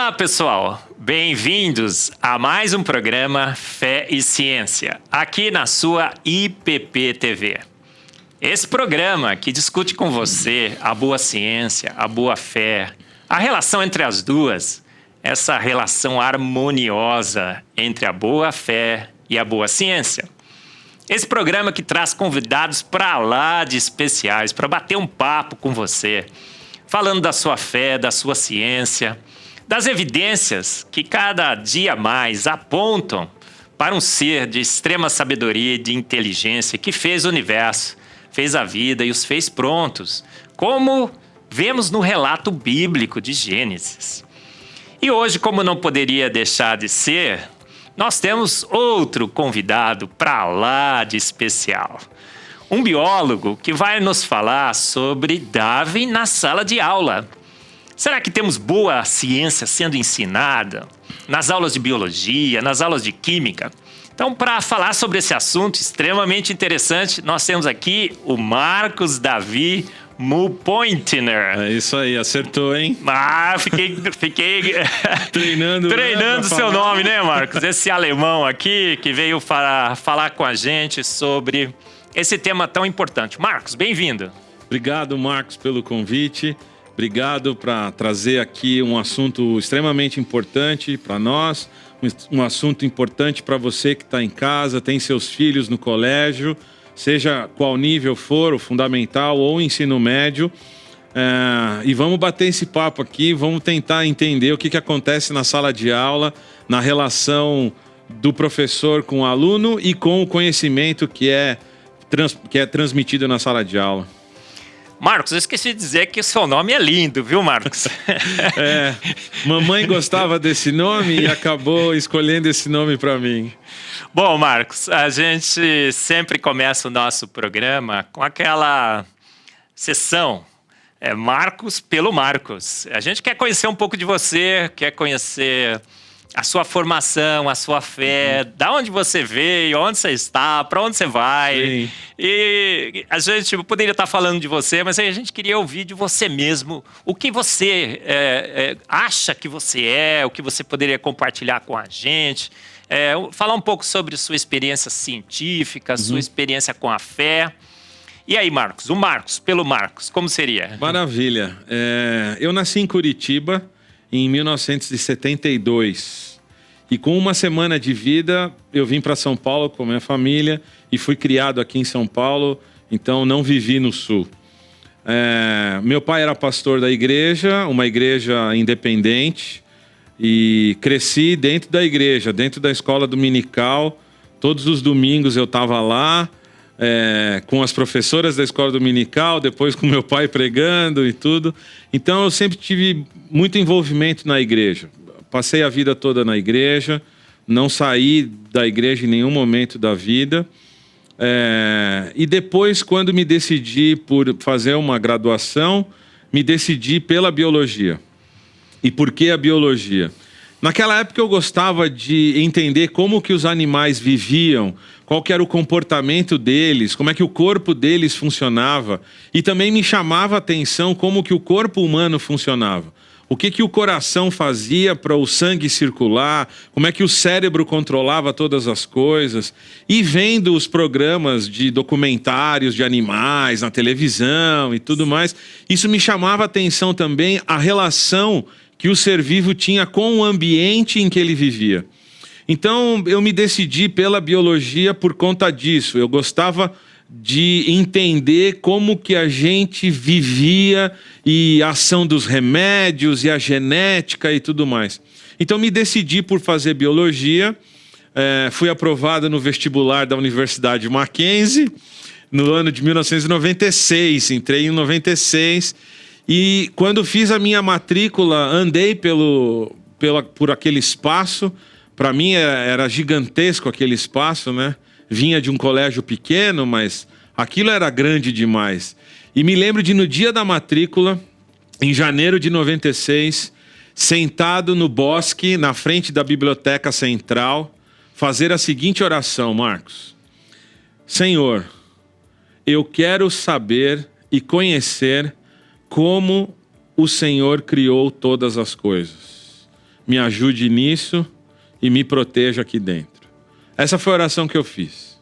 Olá, pessoal! Bem-vindos a mais um programa Fé e Ciência, aqui na sua IPP TV. Esse programa que discute com você a boa ciência, a boa fé, a relação entre as duas, essa relação harmoniosa entre a boa fé e a boa ciência. Esse programa que traz convidados para lá de especiais, para bater um papo com você, falando da sua fé, da sua ciência, das evidências que cada dia mais apontam para um ser de extrema sabedoria e de inteligência que fez o universo, fez a vida e os fez prontos, como vemos no relato bíblico de Gênesis. E hoje, como não poderia deixar de ser, nós temos outro convidado para lá de especial. Um biólogo que vai nos falar sobre Darwin na sala de aula. Será que temos boa ciência sendo ensinada nas aulas de biologia, nas aulas de química? Então, para falar sobre esse assunto extremamente interessante, nós temos aqui o Marcos Davi Mulpointner. É isso aí, acertou, hein? Ah, fiquei treinando o seu nome, né, Marcos? Esse alemão aqui que veio para falar com a gente sobre esse tema tão importante. Marcos, bem-vindo. Obrigado, Marcos, pelo convite. Obrigado por trazer aqui um assunto extremamente importante para nós, um assunto importante para você que está em casa, tem seus filhos no colégio, seja qual nível for, o fundamental ou o ensino médio. E vamos bater esse papo aqui, vamos tentar entender o que acontece na sala de aula, na relação do professor com o aluno e com o conhecimento que é transmitido na sala de aula. Marcos, eu esqueci de dizer que o seu nome é lindo, viu, Marcos? Mamãe gostava desse nome e acabou escolhendo esse nome para mim. Bom, Marcos, a gente sempre começa o nosso programa com aquela sessão Marcos pelo Marcos. A gente quer conhecer um pouco de você, quer conhecer a sua formação, a sua fé, da onde você veio, onde você está, para onde você vai. Sim. E a gente poderia estar falando de você, mas aí a gente queria ouvir de você mesmo o que você acha que você é, o que você poderia compartilhar com a gente. Falar um pouco sobre sua experiência científica, sua experiência com a fé. E aí, Marcos? O Marcos, pelo Marcos, como seria? Maravilha. Eu nasci em Curitiba em 1972. E com uma semana de vida, eu vim para São Paulo com a minha família e fui criado aqui em São Paulo, então não vivi no Sul. Meu pai era pastor da igreja, uma igreja independente, e cresci dentro da igreja, dentro da escola dominical. Todos os domingos eu estava lá, com as professoras da escola dominical, depois com meu pai pregando e tudo. Então eu sempre tive muito envolvimento na igreja. Passei a vida toda na igreja, não saí da igreja em nenhum momento da vida. E depois, quando me decidi por fazer uma graduação, me decidi pela biologia. E por que a biologia? Naquela época eu gostava de entender como que os animais viviam, qual que era o comportamento deles, como é que o corpo deles funcionava. E também me chamava a atenção como que o corpo humano funcionava. O que o coração fazia para o sangue circular, como é que o cérebro controlava todas as coisas. E vendo os programas de documentários de animais na televisão e tudo mais, isso me chamava a atenção também a relação que o ser vivo tinha com o ambiente em que ele vivia. Então eu me decidi pela biologia por conta disso. Eu gostava de entender como que a gente vivia e a ação dos remédios e a genética e tudo mais. Então me decidi por fazer biologia, fui aprovado no vestibular da Universidade Mackenzie no ano de 1996, entrei em 96 e quando fiz a minha matrícula andei por aquele espaço. Para mim era gigantesco aquele espaço, né? Vinha de um colégio pequeno, mas aquilo era grande demais. E me lembro de no dia da matrícula, em janeiro de 96, sentado no bosque, na frente da Biblioteca Central, fazer a seguinte oração, Marcos. Senhor, eu quero saber e conhecer como o Senhor criou todas as coisas. me ajude nisso e me proteja aqui dentro. Essa foi a oração que eu fiz.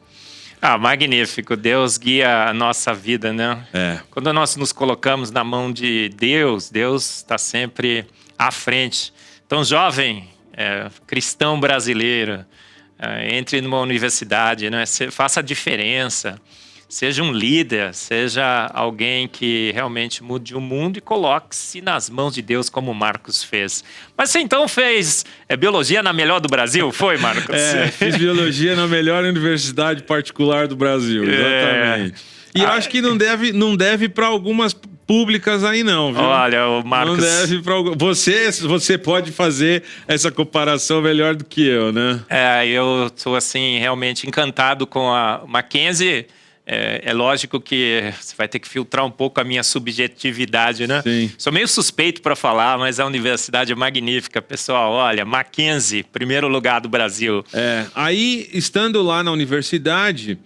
Magnífico. Deus guia a nossa vida, né? Quando nós nos colocamos na mão de Deus, Deus está sempre à frente. Então, jovem, cristão brasileiro, entre numa universidade, né? Faça a diferença. Seja um líder, seja alguém que realmente mude o mundo e coloque-se nas mãos de Deus, como o Marcos fez. Mas você então fez biologia na melhor do Brasil? Foi, Marcos? Fiz biologia na melhor universidade particular do Brasil, exatamente. E eu acho que não deve para algumas públicas aí não, viu? Olha, o Marcos... Não deve para você pode fazer essa comparação melhor do que eu, né? Eu estou assim realmente encantado com a Mackenzie. É lógico que você vai ter que filtrar um pouco a minha subjetividade, né? Sim. Sou meio suspeito para falar, mas a universidade é magnífica. Pessoal, olha, Mackenzie, primeiro lugar do Brasil. Aí, estando lá na universidade,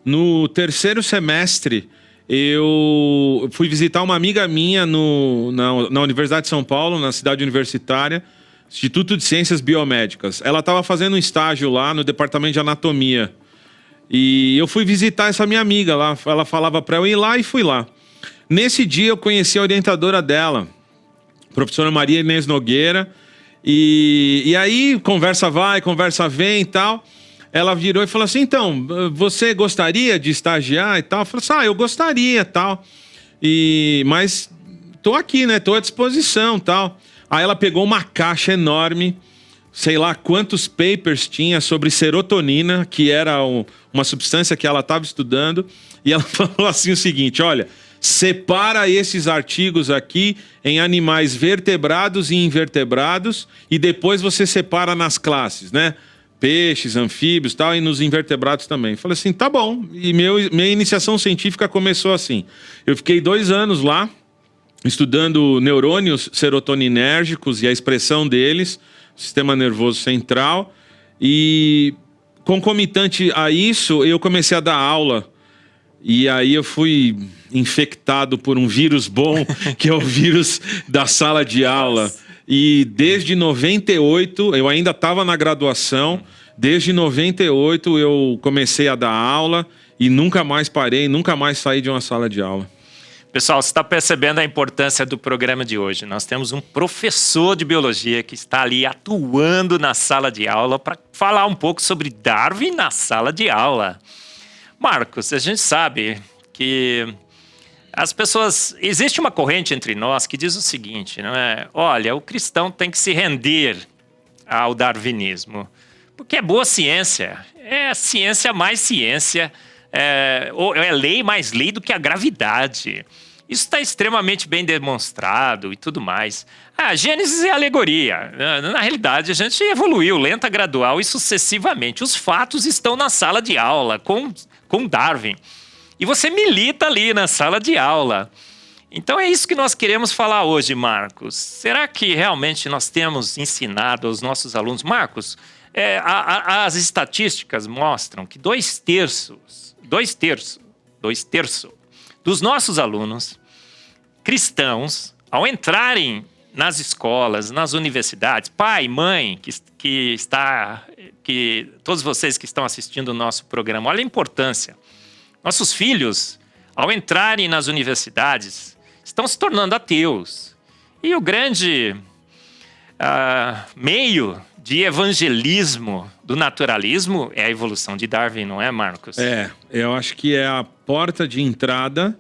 no terceiro semestre, eu fui visitar uma amiga minha na Universidade de São Paulo, na cidade universitária, Instituto de Ciências Biomédicas. Ela estava fazendo um estágio lá no departamento de anatomia. E eu fui visitar essa minha amiga lá. Ela falava para eu ir lá e fui lá. Nesse dia eu conheci a orientadora dela, a professora Maria Inês Nogueira. E aí, conversa vai, conversa vem e tal. Ela virou e falou assim, então, você gostaria de estagiar e tal? Eu falei assim, eu gostaria e tal. Mas tô aqui, né? Tô à disposição e tal. Aí ela pegou uma caixa enorme, sei lá quantos papers tinha sobre serotonina, que era uma substância que ela estava estudando, e ela falou assim o seguinte, olha, separa esses artigos aqui em animais vertebrados e invertebrados, e depois você separa nas classes, né? Peixes, anfíbios e tal, e nos invertebrados também. Falei assim, tá bom. E minha iniciação científica começou assim. Eu fiquei 2 anos lá, estudando neurônios serotoninérgicos e a expressão deles, sistema nervoso central, e concomitante a isso, eu comecei a dar aula, e aí eu fui infectado por um vírus bom, que é o vírus da sala de aula, e desde 98, eu ainda estava na graduação, desde 98 eu comecei a dar aula, e nunca mais parei, nunca mais saí de uma sala de aula. Pessoal, você está percebendo a importância do programa de hoje. Nós temos um professor de biologia que está ali atuando na sala de aula para falar um pouco sobre Darwin na sala de aula. Marcos, a gente sabe que as pessoas... Existe uma corrente entre nós que diz o seguinte, não é? Olha, o cristão tem que se render ao darwinismo, porque é boa ciência. É ciência mais ciência. É lei mais lei do que a gravidade. Isso está extremamente bem demonstrado e tudo mais. Gênesis é alegoria. Na realidade, a gente evoluiu lenta, gradual e sucessivamente. Os fatos estão na sala de aula com Darwin. E você milita ali na sala de aula. Então é isso que nós queremos falar hoje, Marcos. Será que realmente nós temos ensinado aos nossos alunos? Marcos, as estatísticas mostram que 2/3 dos nossos alunos cristãos, ao entrarem nas escolas, nas universidades, pai, mãe, todos vocês que estão assistindo o nosso programa, olha a importância. Nossos filhos, ao entrarem nas universidades, estão se tornando ateus. E o grande meio de evangelismo do naturalismo é a evolução de Darwin, não é, Marcos? Eu acho que é a porta de entrada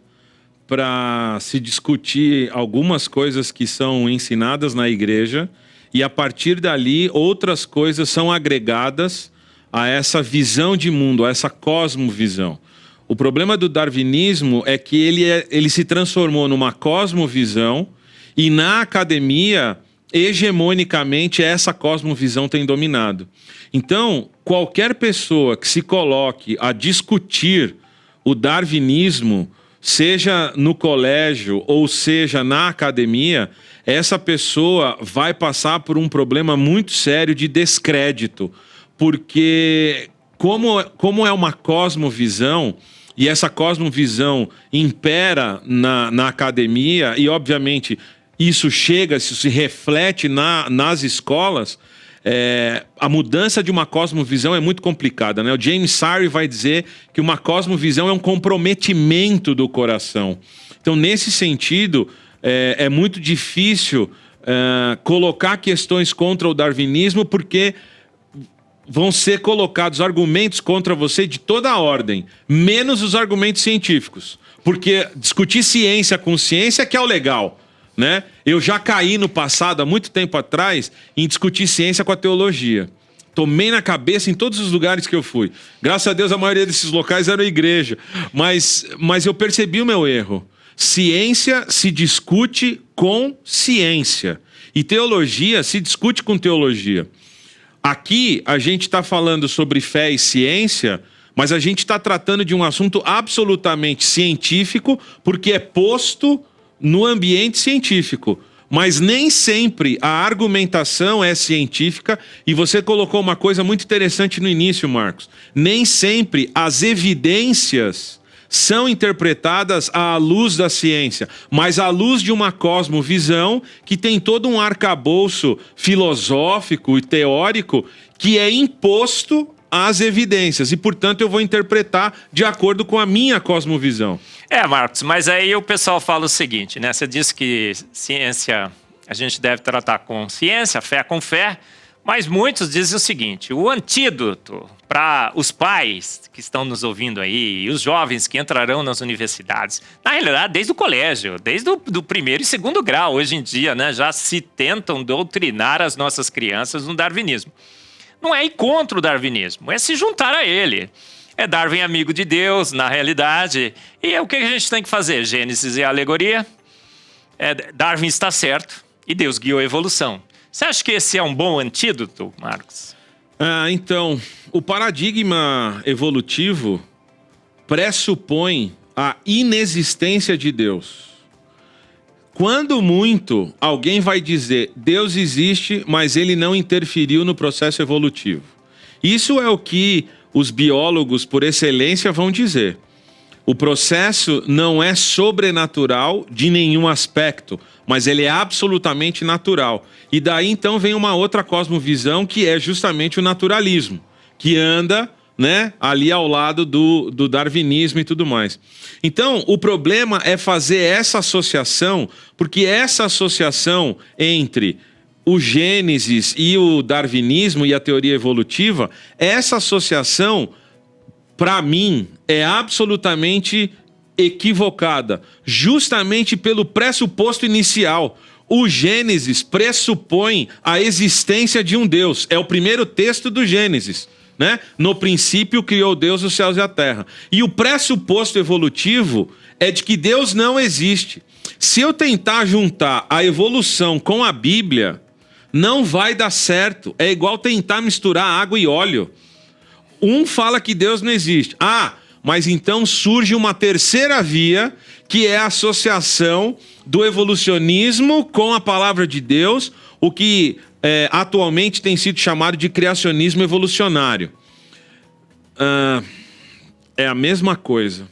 para se discutir algumas coisas que são ensinadas na igreja e a partir dali outras coisas são agregadas a essa visão de mundo, a essa cosmovisão. O problema do darwinismo é que ele se transformou numa cosmovisão e na academia, hegemonicamente, essa cosmovisão tem dominado. Então, qualquer pessoa que se coloque a discutir o darwinismo, seja no colégio ou seja na academia, essa pessoa vai passar por um problema muito sério de descrédito, porque como é uma cosmovisão, e essa cosmovisão impera na academia, e obviamente isso chega, isso se reflete nas escolas, a mudança de uma cosmovisão é muito complicada, né? O James Sire vai dizer que uma cosmovisão é um comprometimento do coração. Então, nesse sentido, é muito difícil colocar questões contra o darwinismo, porque vão ser colocados argumentos contra você de toda a ordem, menos os argumentos científicos. Porque discutir ciência com ciência que é o legal, né? Eu já caí no passado, há muito tempo atrás, em discutir ciência com a teologia. Tomei na cabeça em todos os lugares que eu fui. Graças a Deus, a maioria desses locais era a igreja. Mas eu percebi o meu erro. Ciência se discute com ciência. E teologia se discute com teologia. Aqui, a gente está falando sobre fé e ciência, mas a gente está tratando de um assunto absolutamente científico, porque é posto no ambiente científico. Mas nem sempre a argumentação é científica, e você colocou uma coisa muito interessante no início, Marcos. Nem sempre as evidências são interpretadas à luz da ciência, mas à luz de uma cosmovisão que tem todo um arcabouço filosófico e teórico que é imposto às evidências, e portanto eu vou interpretar de acordo com a minha cosmovisão. Marcos, mas aí o pessoal fala o seguinte, né? Você disse que ciência, a gente deve tratar com ciência, fé com fé, mas muitos dizem o seguinte: o antídoto para os pais que estão nos ouvindo aí e os jovens que entrarão nas universidades, na realidade, desde o colégio, desde o primeiro e segundo grau, hoje em dia, né, já se tentam doutrinar as nossas crianças no darwinismo. Não é ir contra o darwinismo, é se juntar a ele. É Darwin amigo de Deus, na realidade. E o que a gente tem que fazer? Gênesis e alegoria. Darwin está certo e Deus guiou a evolução. Você acha que esse é um bom antídoto, Marcos? Então, o paradigma evolutivo pressupõe a inexistência de Deus. Quando muito, alguém vai dizer, Deus existe, mas ele não interferiu no processo evolutivo. Isso é o que os biólogos, por excelência, vão dizer. O processo não é sobrenatural de nenhum aspecto, mas ele é absolutamente natural. E daí, então, vem uma outra cosmovisão, que é justamente o naturalismo, que anda, né, ali ao lado do darwinismo e tudo mais. Então, o problema é fazer essa associação, porque essa associação entre o Gênesis e o darwinismo e a teoria evolutiva, essa associação, para mim, é absolutamente equivocada, justamente pelo pressuposto inicial. O Gênesis pressupõe a existência de um Deus. É o primeiro texto do Gênesis, né? No princípio criou Deus os céus e a terra. E o pressuposto evolutivo é de que Deus não existe. Se eu tentar juntar a evolução com a Bíblia, não vai dar certo. É igual tentar misturar água e óleo. Um fala que Deus não existe. Mas então surge uma terceira via, que é a associação do evolucionismo com a palavra de Deus, o que atualmente tem sido chamado de criacionismo evolucionário. É a mesma coisa.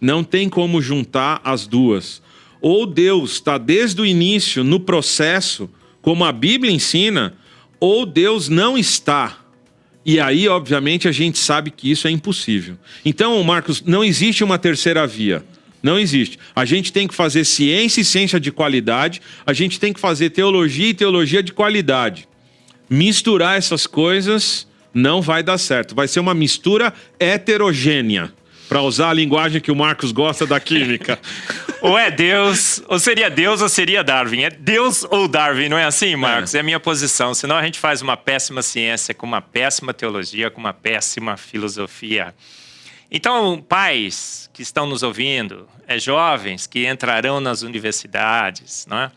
Não tem como juntar as duas. Ou Deus está desde o início no processo, como a Bíblia ensina, ou Deus não está. E aí, obviamente, a gente sabe que isso é impossível. Então, Marcos, não existe uma terceira via. Não existe. A gente tem que fazer ciência e ciência de qualidade. A gente tem que fazer teologia e teologia de qualidade. Misturar essas coisas não vai dar certo. Vai ser uma mistura heterogênea, para usar a linguagem que o Marcos gosta da química. Ou é Deus, ou seria Darwin. É Deus ou Darwin, não é assim, Marcos? É a minha posição. Senão a gente faz uma péssima ciência, com uma péssima teologia, com uma péssima filosofia. Então, pais que estão nos ouvindo, jovens que entrarão nas universidades, não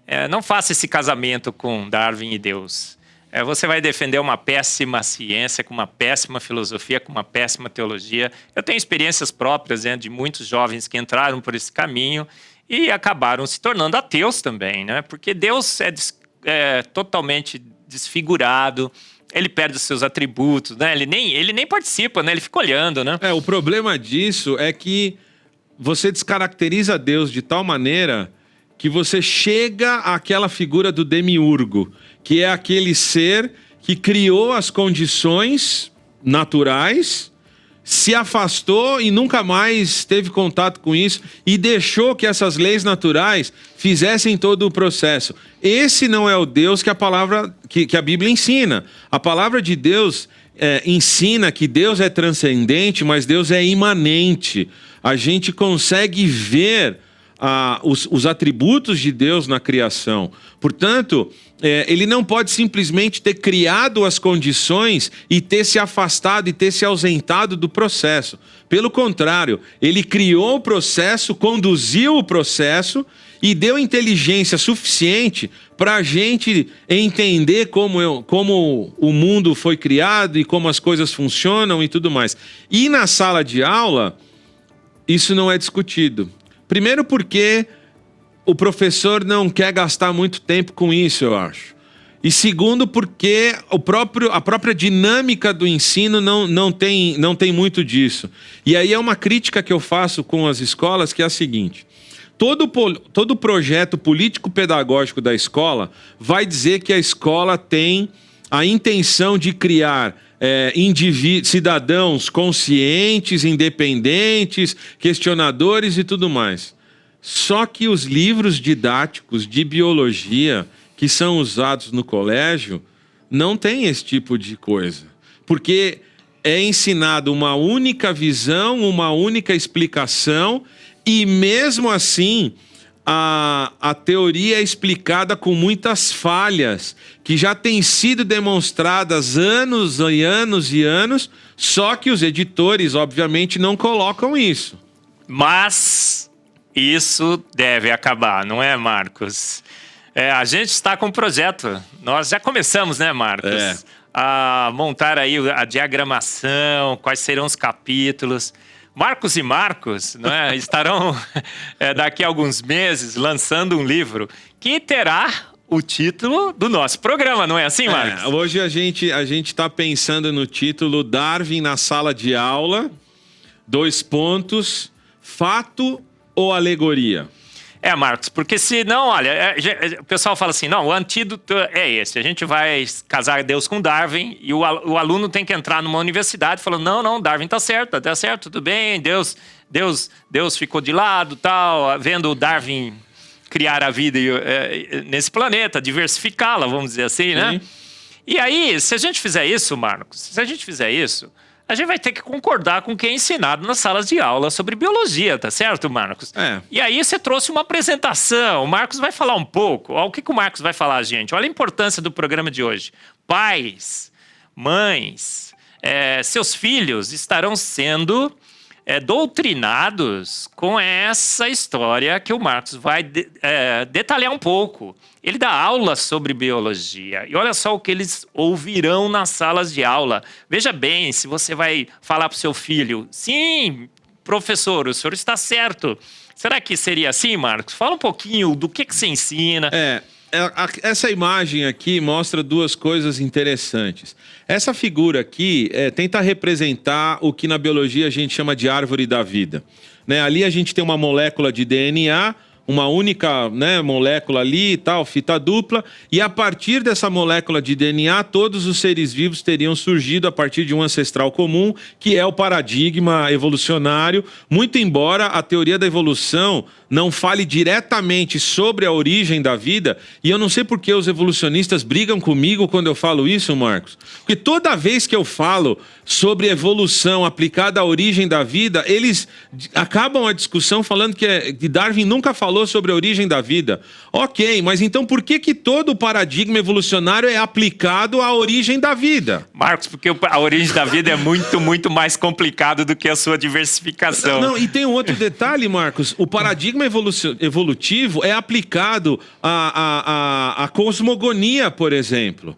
é? Não faça esse casamento com Darwin e Deus. Você vai defender uma péssima ciência, com uma péssima filosofia, com uma péssima teologia. Eu tenho experiências próprias de muitos jovens que entraram por esse caminho e acabaram se tornando ateus também, né? Porque Deus é totalmente desfigurado, ele perde os seus atributos, né? Ele nem participa, né? Ele fica olhando, né? O problema disso é que você descaracteriza Deus de tal maneira que você chega àquela figura do demiurgo, que é aquele ser que criou as condições naturais, se afastou e nunca mais teve contato com isso e deixou que essas leis naturais fizessem todo o processo. Esse não é o Deus que a palavra, que a Bíblia ensina. A palavra de Deus ensina que Deus é transcendente, mas Deus é imanente. A gente consegue ver os atributos de Deus na criação. Portanto, ele não pode simplesmente ter criado as condições e ter se afastado e ter se ausentado do processo. Pelo contrário, ele criou o processo, conduziu o processo e deu inteligência suficiente para a gente entender como o mundo foi criado e como as coisas funcionam e tudo mais. E na sala de aula, isso não é discutido. Primeiro porque o professor não quer gastar muito tempo com isso, eu acho. E segundo porque a própria dinâmica do ensino não tem muito disso. E aí é uma crítica que eu faço com as escolas, que é a seguinte: todo projeto político-pedagógico da escola vai dizer que a escola tem a intenção de criar cidadãos conscientes, independentes, questionadores e tudo mais. Só que os livros didáticos de biologia que são usados no colégio não tem esse tipo de coisa. Porque é ensinado uma única visão, uma única explicação, e mesmo assim a teoria é explicada com muitas falhas que já têm sido demonstradas anos e anos e anos, só que os editores, obviamente, não colocam isso. Mas isso deve acabar, não é, Marcos? A gente está com um projeto. Nós já começamos, né, Marcos? A montar aí a diagramação, quais serão os capítulos. Marcos e Marcos, né, estarão daqui a alguns meses lançando um livro que terá o título do nosso programa, não é assim, Marcos? Hoje a gente está pensando no título Darwin na sala de aula, : fato ou alegoria? Marcos, porque senão, olha, o pessoal fala assim, não, o antídoto é esse, a gente vai casar Deus com Darwin e o aluno tem que entrar numa universidade falando, não, Darwin tá certo, tudo bem, Deus ficou de lado, tal, vendo o Darwin criar a vida nesse planeta, diversificá-la, vamos dizer assim, né? Sim. E aí, se a gente fizer isso, Marcos, a gente vai ter que concordar com o que é ensinado nas salas de aula sobre biologia, tá certo, Marcos? E aí você trouxe uma apresentação, o Marcos vai falar um pouco. O que o Marcos vai falar, gente? Olha a importância do programa de hoje. Pais, mães, seus filhos estarão sendo doutrinados com essa história que o Marcos vai detalhar um pouco. Ele dá aula sobre biologia. E olha só o que eles ouvirão nas salas de aula. Veja bem, se você vai falar para o seu filho, sim, professor, o senhor está certo. Será que seria assim, Marcos? Fala um pouquinho do que você ensina. Essa imagem aqui mostra duas coisas interessantes. Essa figura aqui tenta representar o que na biologia a gente chama de árvore da vida. Ali a gente tem uma molécula de DNA, uma única molécula ali e tal, fita dupla, e a partir dessa molécula de DNA, todos os seres vivos teriam surgido a partir de um ancestral comum, que é o paradigma evolucionário, muito embora a teoria da evolução não fale diretamente sobre a origem da vida, e eu não sei por que os evolucionistas brigam comigo quando eu falo isso, Marcos, porque toda vez que eu falo sobre evolução aplicada à origem da vida, eles acabam a discussão falando que Darwin nunca falou sobre a origem da vida. Ok, mas então por que todo o paradigma evolucionário é aplicado à origem da vida? Marcos, porque a origem da vida é muito, muito mais complicado do que a sua diversificação. Não, e tem um outro detalhe, Marcos. O paradigma evolutivo é aplicado à cosmogonia, por exemplo.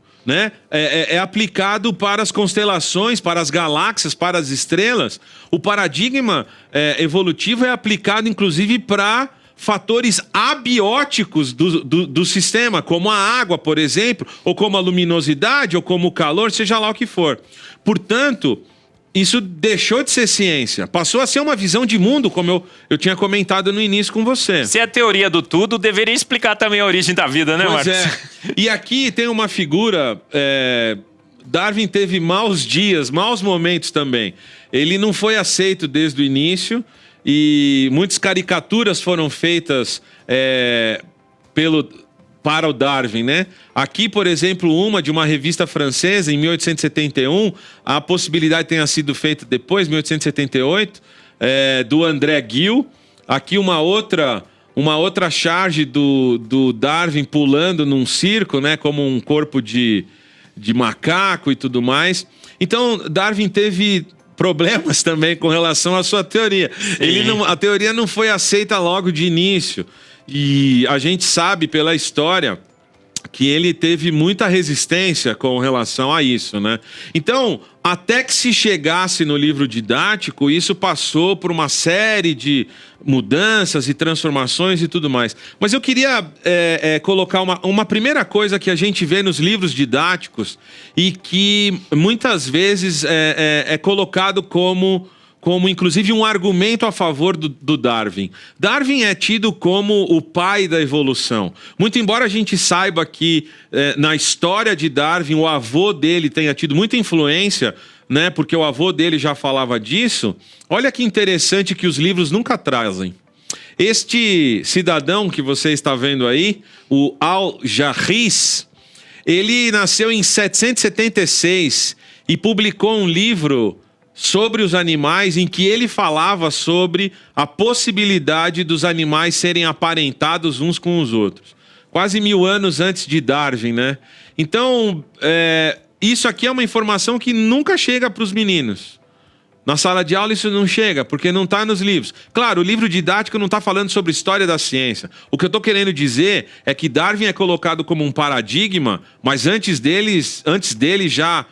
É aplicado para as constelações, para as galáxias, para as estrelas. O paradigma evolutivo é aplicado, inclusive, para fatores abióticos do sistema, como a água, por exemplo, ou como a luminosidade, ou como o calor, seja lá o que for. Portanto, isso deixou de ser ciência. Passou a ser uma visão de mundo, como eu tinha comentado no início com você. Se é teoria do tudo, deveria explicar também a origem da vida, né, Pois Marcos? é. E aqui tem uma figura... Darwin teve maus dias, maus momentos também. Ele não foi aceito desde o início e muitas caricaturas foram feitas para o Darwin, né? Aqui, por exemplo, uma de uma revista francesa, em 1871, a possibilidade tenha sido feita depois, 1878, do André Gil. Aqui uma outra charge do Darwin pulando num circo, né? Como um corpo de macaco e tudo mais. Então, Darwin teve problemas também com relação à sua teoria. A teoria não foi aceita logo de início. E a gente sabe pela história que ele teve muita resistência com relação a isso, né? Então, até que se chegasse no livro didático, isso passou por uma série de mudanças e transformações e tudo mais. Mas eu queria colocar uma primeira coisa que a gente vê nos livros didáticos e que muitas vezes é colocado como inclusive um argumento a favor do Darwin. Darwin é tido como o pai da evolução. Muito embora a gente saiba que na história de Darwin o avô dele tenha tido muita influência, né, porque o avô dele já falava disso, olha que interessante que os livros nunca trazem. Este cidadão que você está vendo aí, o Al-Jarris, ele nasceu em 776 e publicou um livro sobre os animais, em que ele falava sobre a possibilidade dos animais serem aparentados uns com os outros. Quase 1000 anos antes de Darwin, né? Então, isso aqui é uma informação que nunca chega para os meninos. Na sala de aula isso não chega, porque não está nos livros. Claro, o livro didático não está falando sobre história da ciência. O que eu estou querendo dizer é que Darwin é colocado como um paradigma, mas antes dele já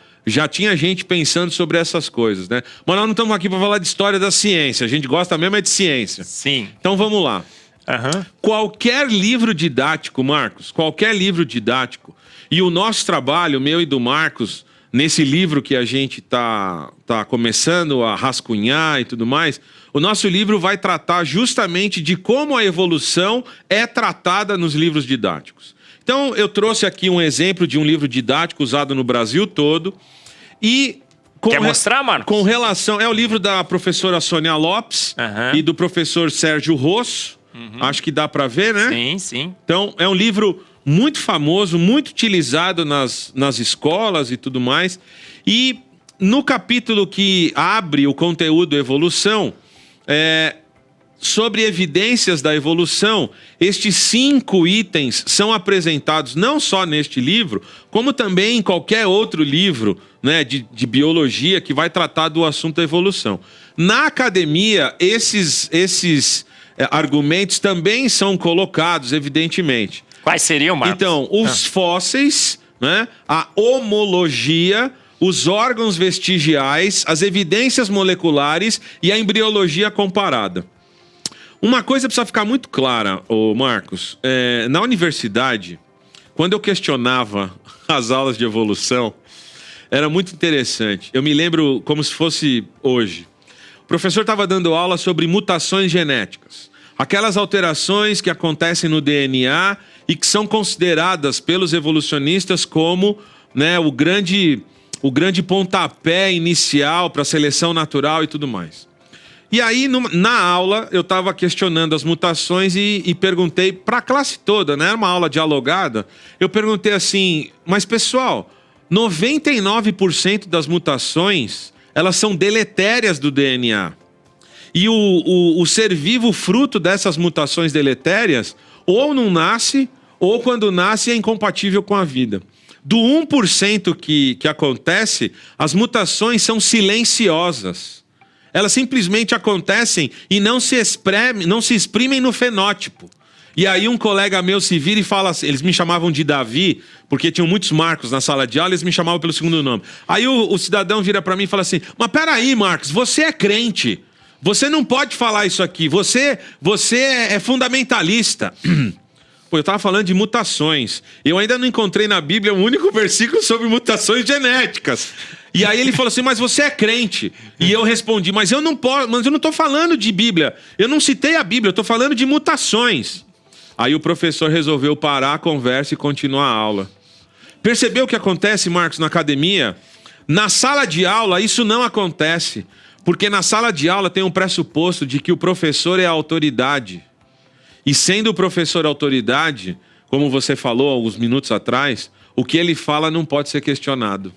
tinha gente pensando sobre essas coisas, né? Mas nós não estamos aqui para falar de história da ciência. A gente gosta mesmo de ciência. Sim. Então vamos lá. Uhum. Qualquer livro didático, Marcos, qualquer livro didático, e o nosso trabalho, meu e do Marcos, nesse livro que a gente tá começando a rascunhar e tudo mais, o nosso livro vai tratar justamente de como a evolução é tratada nos livros didáticos. Então, eu trouxe aqui um exemplo de um livro didático usado no Brasil todo. E quer mostrar, Marcos? Com relação... É o livro da professora Sônia Lopes e do professor Sérgio Rosso. Acho que dá para ver, né? Sim, sim. Então, é um livro muito famoso, muito utilizado nas escolas e tudo mais. E no capítulo que abre o conteúdo evolução... Sobre evidências da evolução, estes 5 itens são apresentados não só neste livro, como também em qualquer outro livro, né, de biologia que vai tratar do assunto da evolução. Na academia, esses argumentos também são colocados, evidentemente. Quais seriam, Marcos? Então, os fósseis, né, a homologia, os órgãos vestigiais, as evidências moleculares e a embriologia comparada. Uma coisa precisa ficar muito clara, Marcos. Na universidade, quando eu questionava as aulas de evolução, era muito interessante. Eu me lembro como se fosse hoje. O professor estava dando aula sobre mutações genéticas. Aquelas alterações que acontecem no DNA e que são consideradas pelos evolucionistas como, né, o grande pontapé inicial para a seleção natural e tudo mais. E aí, na aula, eu estava questionando as mutações e perguntei para a classe toda, né? Era uma aula dialogada. Eu perguntei assim, mas pessoal, 99% das mutações, elas são deletérias do DNA. E o ser vivo fruto dessas mutações deletérias, ou não nasce, ou quando nasce é incompatível com a vida. Do 1% que acontece, as mutações são silenciosas. Elas simplesmente acontecem e não se exprimem no fenótipo. E aí um colega meu se vira e fala assim, eles me chamavam de Davi, porque tinham muitos Marcos na sala de aula, eles me chamavam pelo segundo nome. Aí o cidadão vira para mim e fala assim, mas peraí, Marcos, você é crente, você não pode falar isso aqui, você é fundamentalista. Pô, eu estava falando de mutações. Eu ainda não encontrei na Bíblia um único versículo sobre mutações genéticas. E aí ele falou assim, mas você é crente. E eu respondi, mas eu não estou falando de Bíblia. Eu não citei a Bíblia, eu estou falando de mutações. Aí o professor resolveu parar a conversa e continuar a aula. Percebeu o que acontece, Marcos, na academia? Na sala de aula isso não acontece. Porque na sala de aula tem um pressuposto de que o professor é a autoridade. E sendo o professor autoridade, como você falou alguns minutos atrás, o que ele fala não pode ser questionado.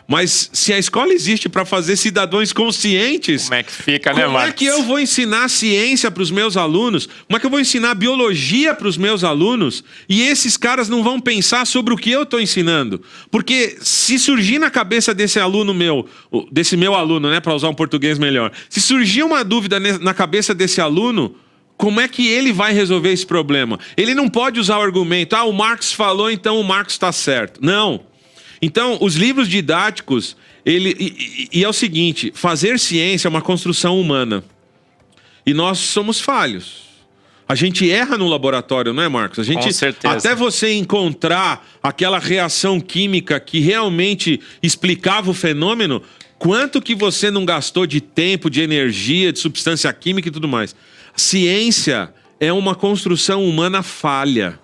Mas se a escola existe para fazer cidadãos conscientes... Como é que fica, né, Marcos? Como é que eu vou ensinar ciência para os meus alunos? Como é que eu vou ensinar biologia para os meus alunos? E esses caras não vão pensar sobre o que eu estou ensinando. Porque se surgir na cabeça desse meu aluno, né, para usar um português melhor, se surgir uma dúvida na cabeça desse aluno, como é que ele vai resolver esse problema? Ele não pode usar o argumento, o Marx falou, então o Marx está certo. Não. Então, os livros didáticos, e é o seguinte, fazer ciência é uma construção humana. E nós somos falhos. A gente erra no laboratório, não é, Marcos? Com certeza. Até você encontrar aquela reação química que realmente explicava o fenômeno, quanto que você não gastou de tempo, de energia, de substância química e tudo mais. Ciência é uma construção humana falha.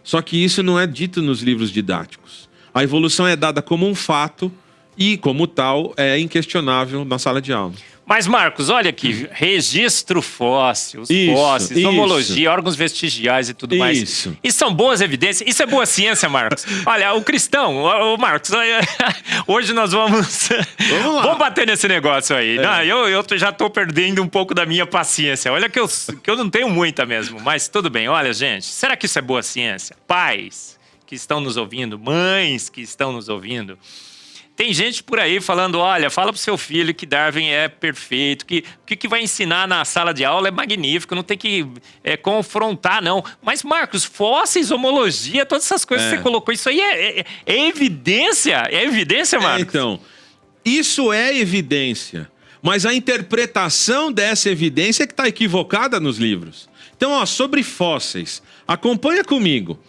Só que isso não é dito nos livros didáticos. A evolução é dada como um fato e, como tal, é inquestionável na sala de aula. Mas, Marcos, olha aqui, registro fóssil, fósseis, homologia, órgãos vestigiais e tudo mais. Isso são boas evidências? Isso é boa ciência, Marcos? Olha, o cristão, o Marcos, hoje nós vamos bater nesse negócio aí. Não, eu já estou perdendo um pouco da minha paciência. Olha que eu não tenho muita mesmo, mas tudo bem. Olha, gente, será que isso é boa ciência? Pais que estão nos ouvindo, mães que estão nos ouvindo. Tem gente por aí falando, olha, fala pro seu filho que Darwin é perfeito, que o que vai ensinar na sala de aula é magnífico, não tem que confrontar, não. Mas, Marcos, fósseis, homologia, todas essas coisas que você colocou, isso aí é evidência? É evidência, Marcos? Então, isso é evidência, mas a interpretação dessa evidência é que está equivocada nos livros. Então, sobre fósseis, acompanha comigo.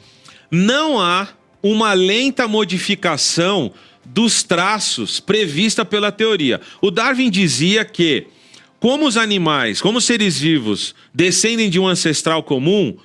Não há uma lenta modificação dos traços prevista pela teoria. O Darwin dizia que, como os animais, como os seres vivos descendem de um ancestral comum,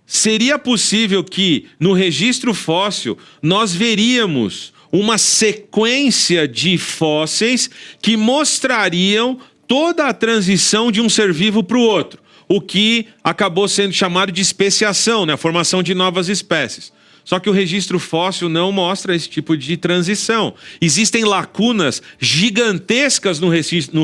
seria possível que, no registro fóssil, nós veríamos uma sequência de fósseis que mostrariam toda a transição de um ser vivo para o outro. O que acabou sendo chamado de especiação, né? A formação de novas espécies. Só que o registro fóssil não mostra esse tipo de transição. Existem lacunas gigantescas no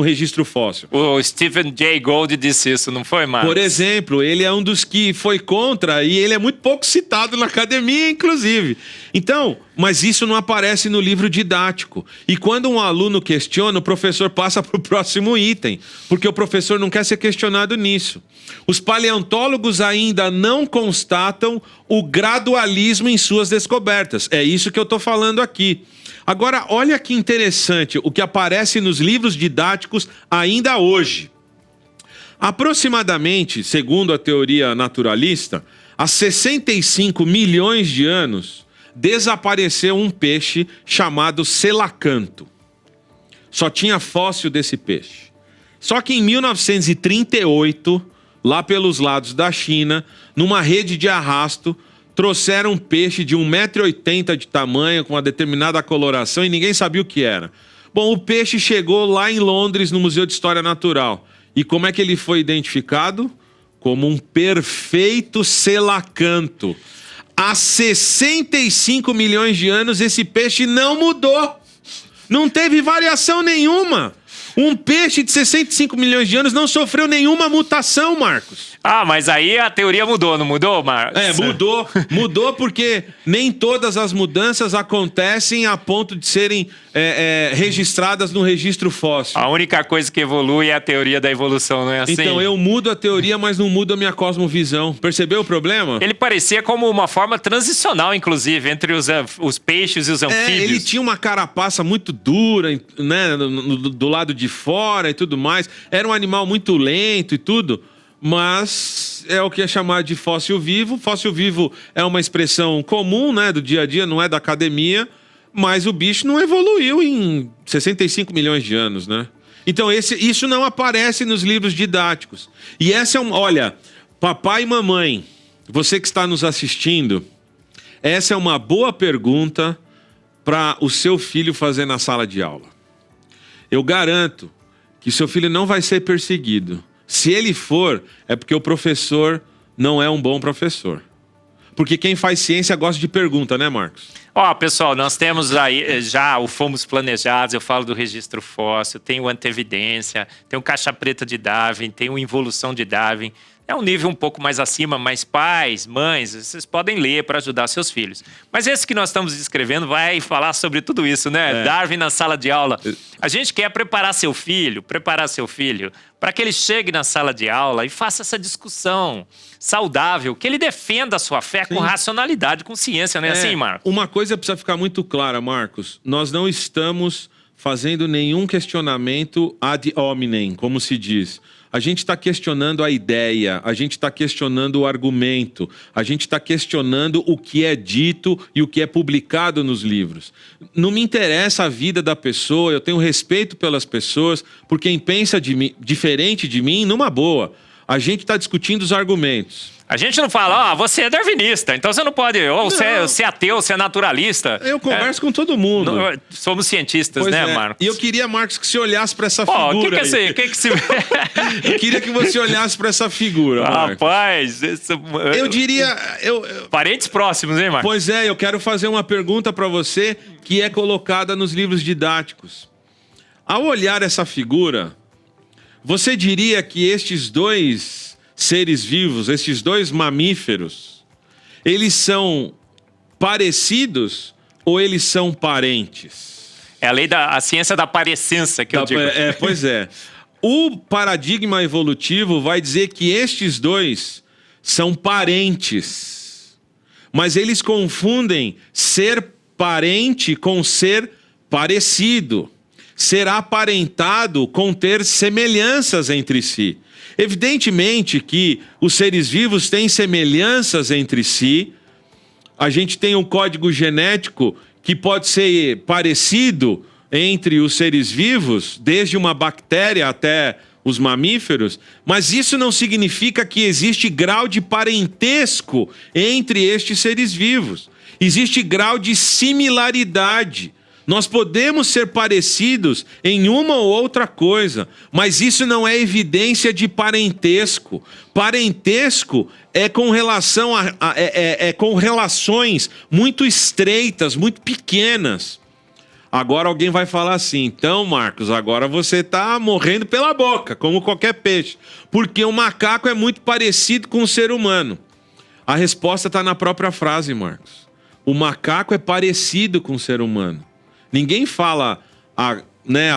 registro fóssil. O Stephen Jay Gould disse isso, não foi, Marcos? Por exemplo, ele é um dos que foi contra e ele é muito pouco citado na academia, inclusive. Então, mas isso não aparece no livro didático. E quando um aluno questiona, o professor passa para o próximo item, porque o professor não quer ser questionado nisso. Os paleontólogos ainda não constatam o gradualismo em suas descobertas. É isso que eu estou falando aqui. Agora, olha que interessante o que aparece nos livros didáticos ainda hoje. Aproximadamente, segundo a teoria naturalista, há 65 milhões de anos, desapareceu um peixe chamado selacanto. Só tinha fóssil desse peixe. Só que em 1938... lá pelos lados da China, numa rede de arrasto, trouxeram um peixe de 1,80 m de tamanho, com uma determinada coloração, e ninguém sabia o que era. Bom, o peixe chegou lá em Londres, no Museu de História Natural. E como é que ele foi identificado? Como um perfeito selacanto. Há 65 milhões de anos, esse peixe não mudou. Não teve variação nenhuma. Um peixe de 65 milhões de anos não sofreu nenhuma mutação, Marcos. Ah, mas aí a teoria mudou, não mudou, Marcos? Mudou. Mudou porque nem todas as mudanças acontecem a ponto de serem registradas no registro fóssil. A única coisa que evolui é a teoria da evolução, não é assim? Então eu mudo a teoria, mas não mudo a minha cosmovisão. Percebeu o problema? Ele parecia como uma forma transicional, inclusive, entre os peixes e os anfíbios. Ele tinha uma carapaça muito dura, né, do lado de fora e tudo mais. Era um animal muito lento e tudo. Mas é o que é chamado de fóssil vivo. Fóssil vivo é uma expressão comum, né, do dia a dia, não é da academia. mas o bicho não evoluiu em 65 milhões de anos, né? Então isso não aparece nos livros didáticos. E essa é olha, papai e mamãe, você que está nos assistindo, essa é uma boa pergunta para o seu filho fazer na sala de aula. Eu garanto que seu filho não vai ser perseguido. Se ele for, é porque o professor não é um bom professor. Porque quem faz ciência gosta de pergunta, né, Marcos? Ó, pessoal, nós temos aí já o Fomos Planejados, eu falo do registro fóssil, tem o Antevidência, tem o Caixa Preta de Darwin, tem o Involução de Darwin. É um nível um pouco mais acima, mas pais, mães, vocês podem ler para ajudar seus filhos. Mas esse que nós estamos escrevendo vai falar sobre tudo isso, né? Darwin na sala de aula. A gente quer preparar seu filho para que ele chegue na sala de aula e faça essa discussão saudável, que ele defenda a sua fé com racionalidade, com ciência, não é assim, Marcos? Uma coisa precisa ficar muito clara, Marcos. Nós não estamos fazendo nenhum questionamento ad hominem, como se diz. A gente está questionando a ideia, a gente está questionando o argumento, a gente está questionando o que é dito e o que é publicado nos livros. Não me interessa a vida da pessoa, eu tenho respeito pelas pessoas, por quem pensa diferente de mim, numa boa. A gente está discutindo os argumentos. A gente não fala, você é darwinista, então você não pode, ou você é ateu, você é naturalista. Eu converso com todo mundo. Somos cientistas, pois né, Marcos? E eu queria, Marcos, que você olhasse para essa figura. O que é isso aí? Eu queria que você olhasse para essa figura, Marcos. Rapaz, eu diria... Parentes próximos, hein, Marcos? Pois é, eu quero fazer uma pergunta para você que é colocada nos livros didáticos. Ao olhar essa figura, você diria que estes dois seres vivos, esses dois mamíferos, eles são parecidos ou eles são parentes? É a ciência da parecência que eu digo. Pois é. O paradigma evolutivo vai dizer que estes dois são parentes, mas eles confundem ser parente com ser parecido, ser aparentado com ter semelhanças entre si. Evidentemente que os seres vivos têm semelhanças entre si. A gente tem um código genético que pode ser parecido entre os seres vivos, desde uma bactéria até os mamíferos, mas isso não significa que existe grau de parentesco entre estes seres vivos. Existe grau de similaridade. Nós podemos ser parecidos em uma ou outra coisa, mas isso não é evidência de parentesco. Parentesco é com relação com relações muito estreitas, muito pequenas. Agora alguém vai falar assim, então, Marcos, agora você está morrendo pela boca, como qualquer peixe, porque o macaco é muito parecido com o ser humano. A resposta está na própria frase, Marcos. O macaco é parecido com o ser humano. Ninguém fala a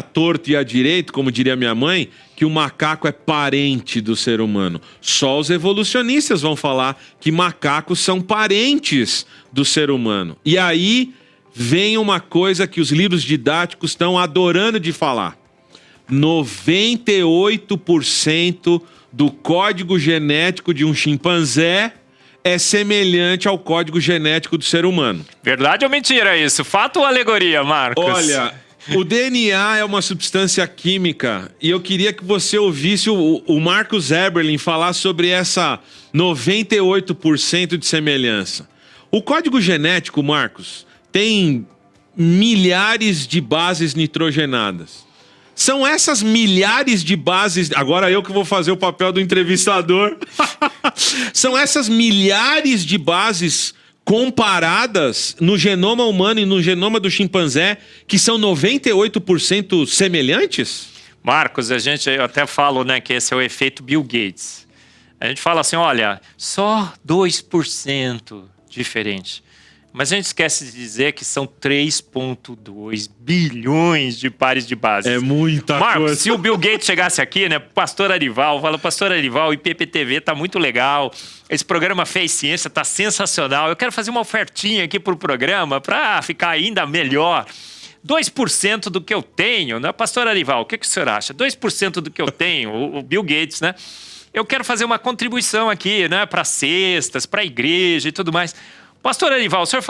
torto e a direito, como diria minha mãe, que o macaco é parente do ser humano. Só os evolucionistas vão falar que macacos são parentes do ser humano. E aí vem uma coisa que os livros didáticos estão adorando de falar. 98% do código genético de um chimpanzé é semelhante ao código genético do ser humano. Verdade ou mentira isso? Fato ou alegoria, Marcos? Olha, o DNA é uma substância química e eu queria que você ouvisse o Marcus Eberlin falar sobre essa 98% de semelhança. O código genético, Marcos, tem milhares de bases nitrogenadas. São essas milhares de bases... Agora eu que vou fazer o papel do entrevistador. São essas milhares de bases comparadas no genoma humano e no genoma do chimpanzé que são 98% semelhantes? Marcos, eu até falo, né, que esse é o efeito Bill Gates. A gente fala assim, olha, só 2% diferente. Mas a gente esquece de dizer que são 3,2 bilhões de pares de bases. É muita coisa. Marcos, se o Bill Gates chegasse aqui, né, Pastor Arival, fala, Pastor Arival, o IPPTV tá muito legal, esse programa Fé e Ciência tá sensacional, eu quero fazer uma ofertinha aqui pro programa para ficar ainda melhor. 2% do que eu tenho, né, Pastor Arival, o que o senhor acha? 2% do que eu tenho, o Bill Gates, né? Eu quero fazer uma contribuição aqui, né, para cestas, para a igreja e tudo mais. Pastor Arival, o senhor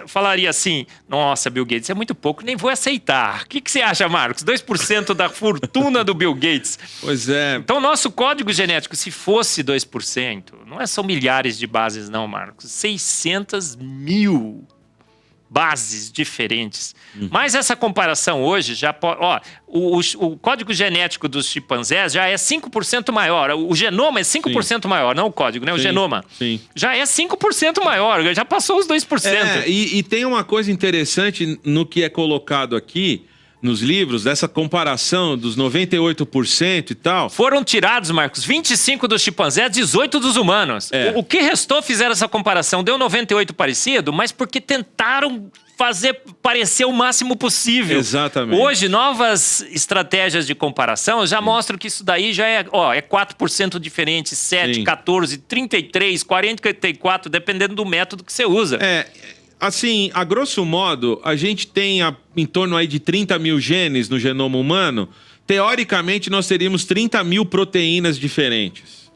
falaria assim, nossa, Bill Gates é muito pouco, nem vou aceitar. O que você acha, Marcos? 2% da fortuna do Bill Gates. Pois é. Então, nosso código genético, se fosse 2%, não são milhares de bases não, Marcos. 600 mil bases diferentes. Mas essa comparação hoje já pode... O código genético dos chimpanzés já é 5% maior. O genoma é 5% maior, não o código, né? O genoma. Sim. Já é 5% maior, já passou os 2%. E tem uma coisa interessante no que é colocado aqui, nos livros, dessa comparação dos 98% e tal. Foram tirados, Marcos, 25 dos chimpanzés, 18 dos humanos. O que restou fizeram essa comparação. Deu 98 parecido, mas porque tentaram fazer parecer o máximo possível. Exatamente. Hoje, novas estratégias de comparação já mostram que isso daí já é 4% diferente, 7, 14, 33, 44, dependendo do método que você usa. Assim, a grosso modo, a gente tem em torno aí de 30 mil genes no genoma humano. Teoricamente, nós teríamos 30 mil proteínas diferentes.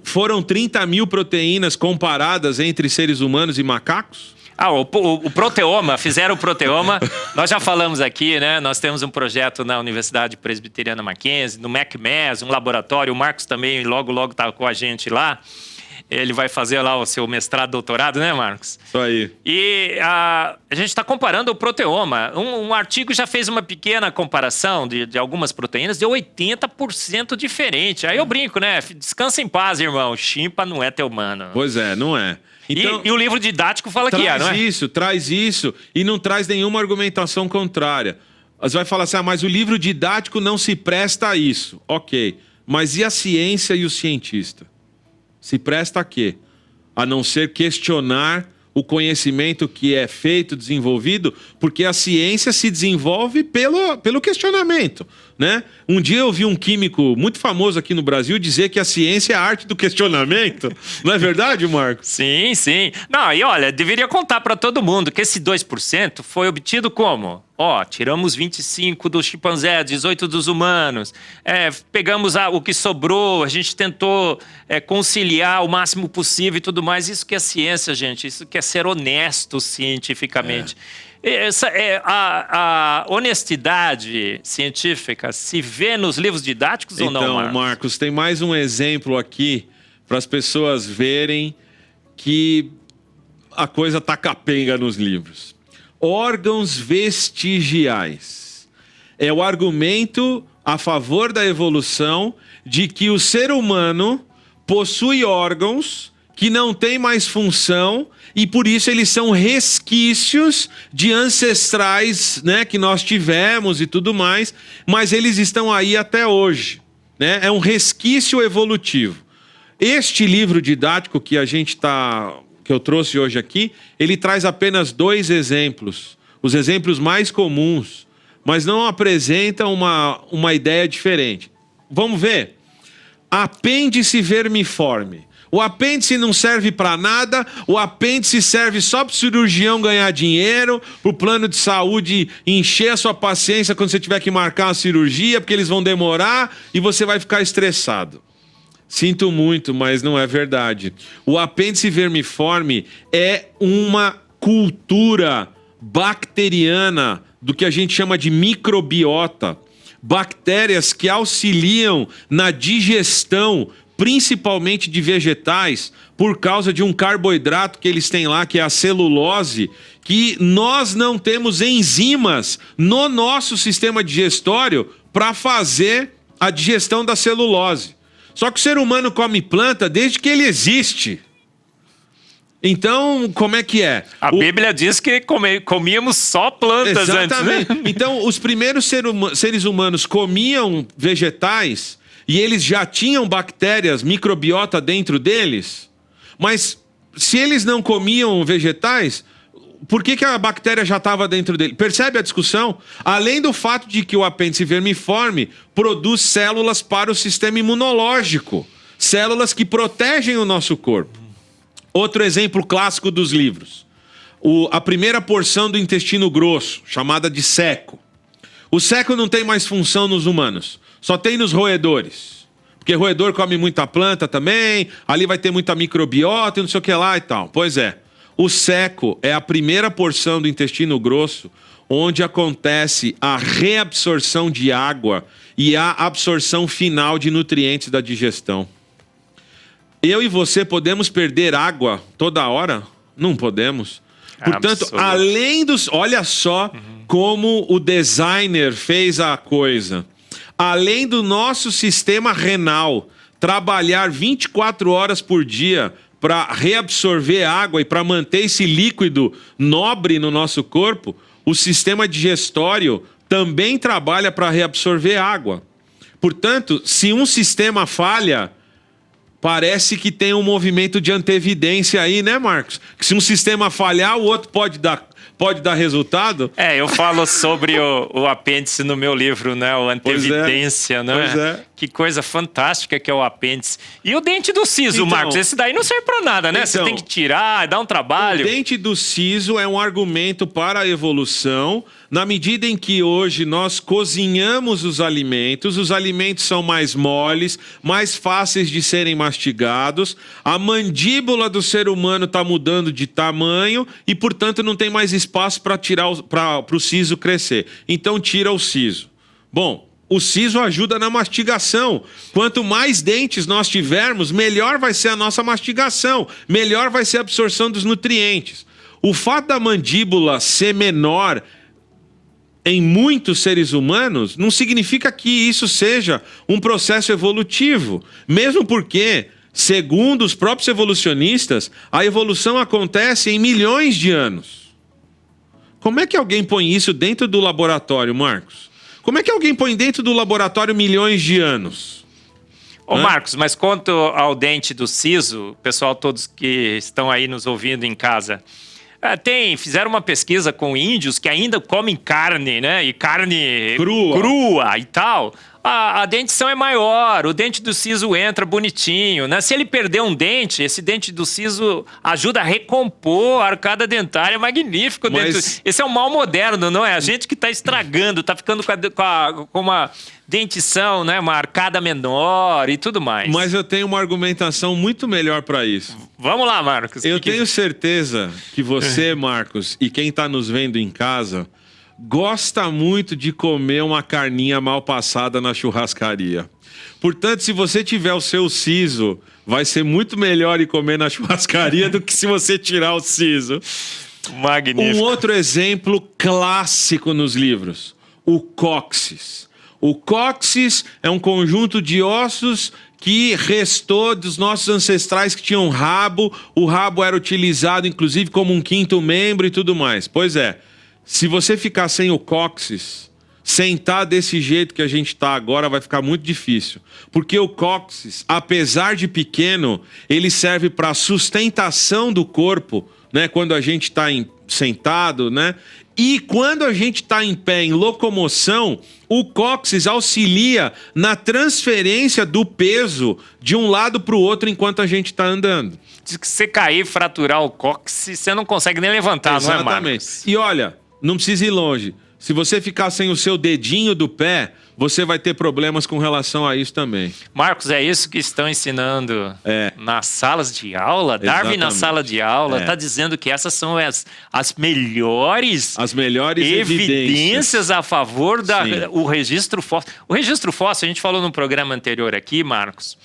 Foram 30 mil proteínas comparadas entre seres humanos e macacos? O proteoma, fizeram o proteoma. Nós já falamos aqui, né? Nós temos um projeto na Universidade Presbiteriana Mackenzie, no MacMass, um laboratório. O Marcos também logo está com a gente lá. Ele vai fazer lá o seu mestrado, doutorado, né, Marcos? Isso aí. E a gente está comparando o proteoma. Um artigo já fez uma pequena comparação de algumas proteínas, deu 80% diferente. Aí eu brinco, né? Descansa em paz, irmão. Chimpa não é teu mano. Pois é, não é. Então, e o livro didático fala que é, não é? Traz isso e não traz nenhuma argumentação contrária. Você vai falar assim, mas o livro didático não se presta a isso. Ok, mas e a ciência e o cientista? Se presta a quê? A não ser questionar o conhecimento que é feito, desenvolvido, porque a ciência se desenvolve pelo questionamento, né? Um dia eu vi um químico muito famoso aqui no Brasil dizer que a ciência é a arte do questionamento. Não é verdade, Marcos? Sim. Não, e olha, deveria contar para todo mundo que esse 2% foi obtido como? Tiramos 25 dos chimpanzés, 18 dos humanos, pegamos o que sobrou, a gente tentou conciliar o máximo possível e tudo mais. Isso que é ciência, gente, isso que é ser honesto cientificamente. A honestidade científica se vê nos livros didáticos ou não, Marcos? Então, Marcos, tem mais um exemplo aqui para as pessoas verem que a coisa tá capenga nos livros. Órgãos vestigiais. É o argumento a favor da evolução de que o ser humano possui órgãos que não têm mais função e por isso eles são resquícios de ancestrais, né, que nós tivemos e tudo mais, mas eles estão aí até hoje, né? É um resquício evolutivo. Este livro didático que eu trouxe hoje aqui, ele traz apenas 2 exemplos, os exemplos mais comuns, mas não apresenta uma ideia diferente. Vamos ver? Apêndice vermiforme. O apêndice não serve para nada, o apêndice serve só para o cirurgião ganhar dinheiro, para o plano de saúde encher a sua paciência quando você tiver que marcar uma cirurgia, porque eles vão demorar e você vai ficar estressado. Sinto muito, mas não é verdade. O apêndice vermiforme é uma cultura bacteriana do que a gente chama de microbiota. Bactérias que auxiliam na digestão, principalmente de vegetais, por causa de um carboidrato que eles têm lá, que é a celulose, que nós não temos enzimas no nosso sistema digestório para fazer a digestão da celulose. Só que o ser humano come planta desde que ele existe. Então, como é que é? A Bíblia diz que comíamos só plantas antes, né? Então, os primeiros seres humanos comiam vegetais e eles já tinham bactérias, microbiota dentro deles. Mas se eles não comiam vegetais, por que a bactéria já estava dentro dele? Percebe a discussão? Além do fato de que o apêndice vermiforme produz células para o sistema imunológico. Células que protegem o nosso corpo. Outro exemplo clássico dos livros. A primeira porção do intestino grosso, chamada de ceco. O ceco não tem mais função nos humanos. Só tem nos roedores. Porque roedor come muita planta também, ali vai ter muita microbiota e não sei o que lá e tal. Pois é. O seco é a primeira porção do intestino grosso onde acontece a reabsorção de água e a absorção final de nutrientes da digestão. Eu e você podemos perder água toda hora? Não podemos. Portanto, além dos... Olha só como o designer fez a coisa. Além do nosso sistema renal trabalhar 24 horas por dia para reabsorver água e para manter esse líquido nobre no nosso corpo, o sistema digestório também trabalha para reabsorver água. Portanto, se um sistema falha, parece que tem um movimento de antevidência aí, né, Marcos? Que se um sistema falhar, o outro pode dar resultado? Eu falo sobre o apêndice no meu livro, né? O antevidência, né? Pois é. Que coisa fantástica que é o apêndice. E o dente do siso, Então, Marcos? Esse daí não serve pra nada, né? Você tem que tirar, dá um trabalho. O dente do siso é um argumento para a evolução, na medida em que hoje nós cozinhamos os alimentos são mais moles, mais fáceis de serem mastigados, a mandíbula do ser humano está mudando de tamanho e, portanto, não tem mais espaço para o siso crescer. Então, tira o siso. Bom, o siso ajuda na mastigação. Quanto mais dentes nós tivermos, melhor vai ser a nossa mastigação, melhor vai ser a absorção dos nutrientes. O fato da mandíbula ser menor em muitos seres humanos não significa que isso seja um processo evolutivo, mesmo porque, segundo os próprios evolucionistas, a evolução acontece em milhões de anos. Como é que alguém põe isso dentro do laboratório, Marcos? Como é que alguém põe dentro do laboratório milhões de anos? Ô, Marcos, mas quanto ao dente do siso, pessoal todos que estão aí nos ouvindo em casa, fizeram uma pesquisa com índios que ainda comem carne, né? E carne crua e tal. A dentição é maior, o dente do siso entra bonitinho, né? Se ele perder um dente, esse dente do siso ajuda a recompor a arcada dentária, é magnífico. Esse é um mal moderno, não é? A gente que está estragando, está ficando com uma dentição, né? Uma arcada menor e tudo mais. Mas eu tenho uma argumentação muito melhor para isso. Vamos lá, Marcos. Eu tenho certeza que você, Marcos, e quem está nos vendo em casa, gosta muito de comer uma carninha mal passada na churrascaria. Portanto, se você tiver o seu siso, vai ser muito melhor ir comer na churrascaria do que se você tirar o siso. Magnífico. Um outro exemplo clássico nos livros, o cóccix. O cóccix é um conjunto de ossos que restou dos nossos ancestrais que tinham rabo. O rabo era utilizado, inclusive, como um quinto membro e tudo mais. Pois é. Se você ficar sem o cóccix, sentar desse jeito que a gente está agora vai ficar muito difícil. Porque o cóccix, apesar de pequeno, ele serve para sustentação do corpo, né? Quando a gente está sentado, né? E quando a gente está em pé, em locomoção, o cóccix auxilia na transferência do peso de um lado para o outro enquanto a gente está andando. Diz que se você cair e fraturar o cóccix, você não consegue nem levantar, exatamente. Não é, Marcos? E olha, não precisa ir longe. Se você ficar sem o seu dedinho do pé, você vai ter problemas com relação a isso também. Marcos, é isso que estão ensinando nas salas de aula? Exatamente. Darwin na sala de aula está dizendo que essas são as melhores evidências a favor do registro fóssil. O registro fóssil, a gente falou no programa anterior aqui, Marcos.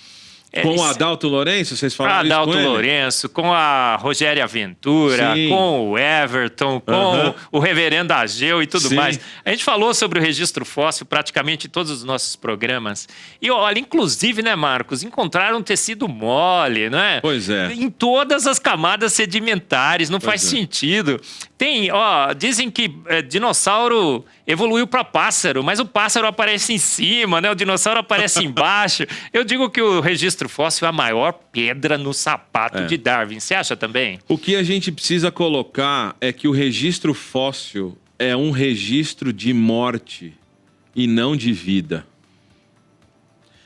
Com o Adalto Lourenço, vocês falaram isso com ele? Adalto Lourenço, com a Rogéria Ventura, com o Everton, com o reverendo Ageu e tudo mais. A gente falou sobre o registro fóssil praticamente em todos os nossos programas. E olha, inclusive, né, Marcos, encontraram tecido mole, né? Pois é. Em todas as camadas sedimentares, não faz sentido. Dizem que dinossauro evoluiu para pássaro, mas o pássaro aparece em cima, né? O dinossauro aparece embaixo. Eu digo que o registro fóssil é a maior pedra no sapato de Darwin. Você acha também? O que a gente precisa colocar é que o registro fóssil é um registro de morte e não de vida.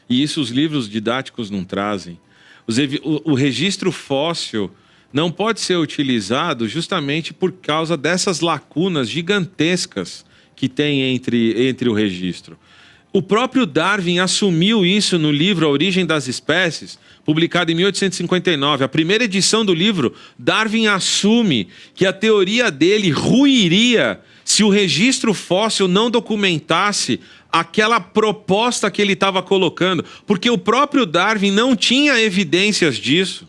E isso os livros didáticos não trazem. O registro fóssil não pode ser utilizado justamente por causa dessas lacunas gigantescas que tem entre o registro. O próprio Darwin assumiu isso no livro A Origem das Espécies, publicado em 1859. A primeira edição do livro, Darwin assume que a teoria dele ruiria se o registro fóssil não documentasse aquela proposta que ele estava colocando, porque o próprio Darwin não tinha evidências disso.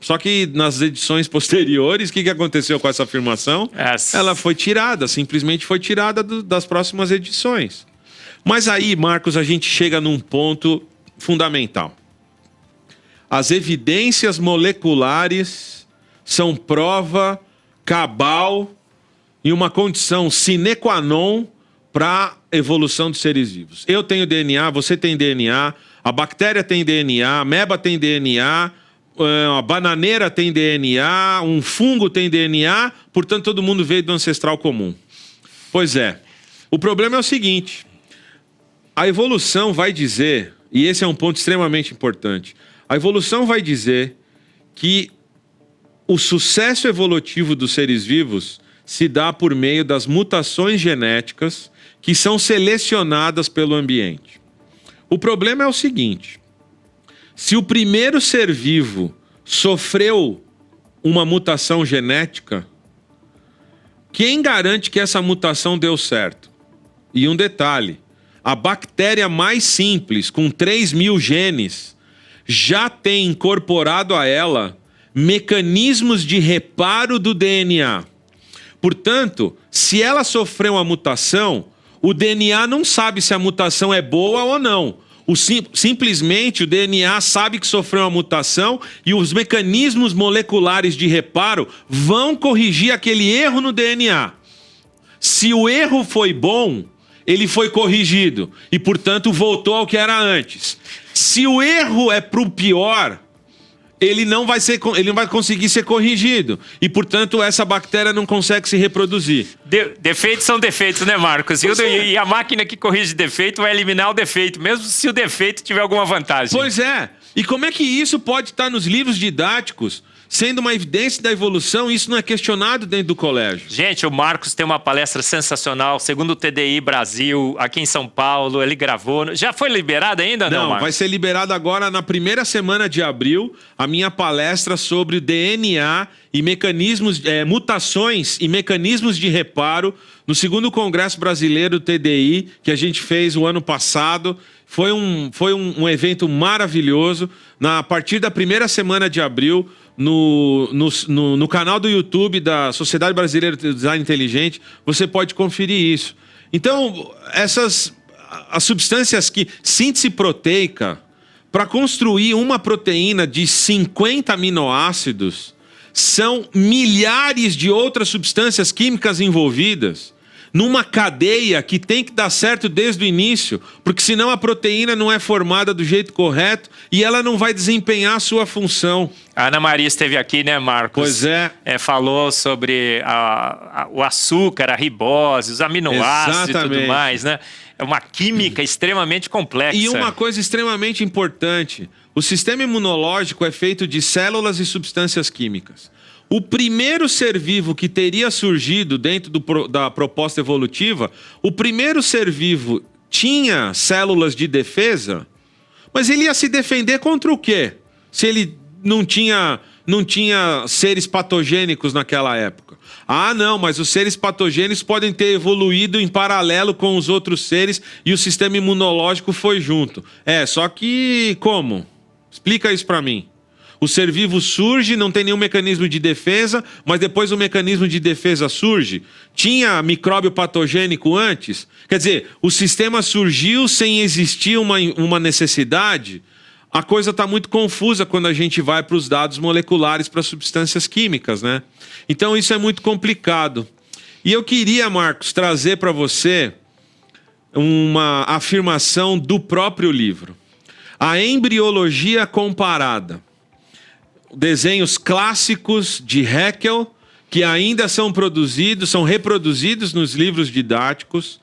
Só que nas edições posteriores, o que aconteceu com essa afirmação? Ela foi tirada, simplesmente foi tirada das próximas edições. Mas aí, Marcos, a gente chega num ponto fundamental. As evidências moleculares são prova cabal e uma condição sine qua non para a evolução dos seres vivos. Eu tenho DNA, você tem DNA, a bactéria tem DNA, a ameba tem DNA, a bananeira tem DNA, um fungo tem DNA, portanto todo mundo veio do ancestral comum. Pois é. O problema é o seguinte: a evolução vai dizer, e esse é um ponto extremamente importante, a evolução vai dizer que o sucesso evolutivo dos seres vivos se dá por meio das mutações genéticas que são selecionadas pelo ambiente. O problema é o seguinte: se o primeiro ser vivo sofreu uma mutação genética, quem garante que essa mutação deu certo? E um detalhe: a bactéria mais simples, com 3.000 genes, já tem incorporado a ela mecanismos de reparo do DNA. Portanto, se ela sofreu uma mutação, o DNA não sabe se a mutação é boa ou não. Simplesmente o DNA sabe que sofreu uma mutação e os mecanismos moleculares de reparo vão corrigir aquele erro no DNA. Se o erro foi bom, ele foi corrigido e, portanto, voltou ao que era antes. Se o erro é para o pior, ele não vai conseguir ser corrigido e, portanto, essa bactéria não consegue se reproduzir. Defeitos são defeitos, né, Marcos? E a máquina que corrige defeito vai eliminar o defeito, mesmo se o defeito tiver alguma vantagem. Pois é. E como é que isso pode estar nos livros didáticos, sendo uma evidência da evolução? Isso não é questionado dentro do colégio. Gente, o Marcos tem uma palestra sensacional, segundo o TDI Brasil, aqui em São Paulo. Ele gravou. Já foi liberado ainda, não, Marcos? Vai ser liberado agora na primeira semana de abril, a minha palestra sobre o DNA e mecanismos, mutações e mecanismos de reparo no segundo Congresso Brasileiro do TDI, que a gente fez o ano passado. Foi um evento maravilhoso. A partir da primeira semana de abril, no canal do YouTube da Sociedade Brasileira de Design Inteligente, você pode conferir isso. Então, as substâncias que síntese proteica, para construir uma proteína de 50 aminoácidos, são milhares de outras substâncias químicas envolvidas numa cadeia que tem que dar certo desde o início, porque senão a proteína não é formada do jeito correto e ela não vai desempenhar a sua função. A Ana Maria esteve aqui, né, Marcos? Pois é. Falou sobre o açúcar, a ribose, os aminoácidos e tudo mais, né? É uma química extremamente complexa. E uma coisa extremamente importante: o sistema imunológico é feito de células e substâncias químicas. O primeiro ser vivo que teria surgido dentro da proposta evolutiva, o primeiro ser vivo tinha células de defesa, mas ele ia se defender contra o quê? Se ele não tinha seres patogênicos naquela época. Ah, não, mas os seres patogênicos podem ter evoluído em paralelo com os outros seres e o sistema imunológico foi junto. Só que como? Explica isso para mim. O ser vivo surge, não tem nenhum mecanismo de defesa, mas depois o mecanismo de defesa surge. Tinha micróbio patogênico antes? Quer dizer, o sistema surgiu sem existir uma necessidade? A coisa está muito confusa quando a gente vai para os dados moleculares, para substâncias químicas, né? Então isso é muito complicado. E eu queria, Marcos, trazer para você uma afirmação do próprio livro. A embriologia comparada. Desenhos clássicos de Haeckel, que ainda são reproduzidos nos livros didáticos.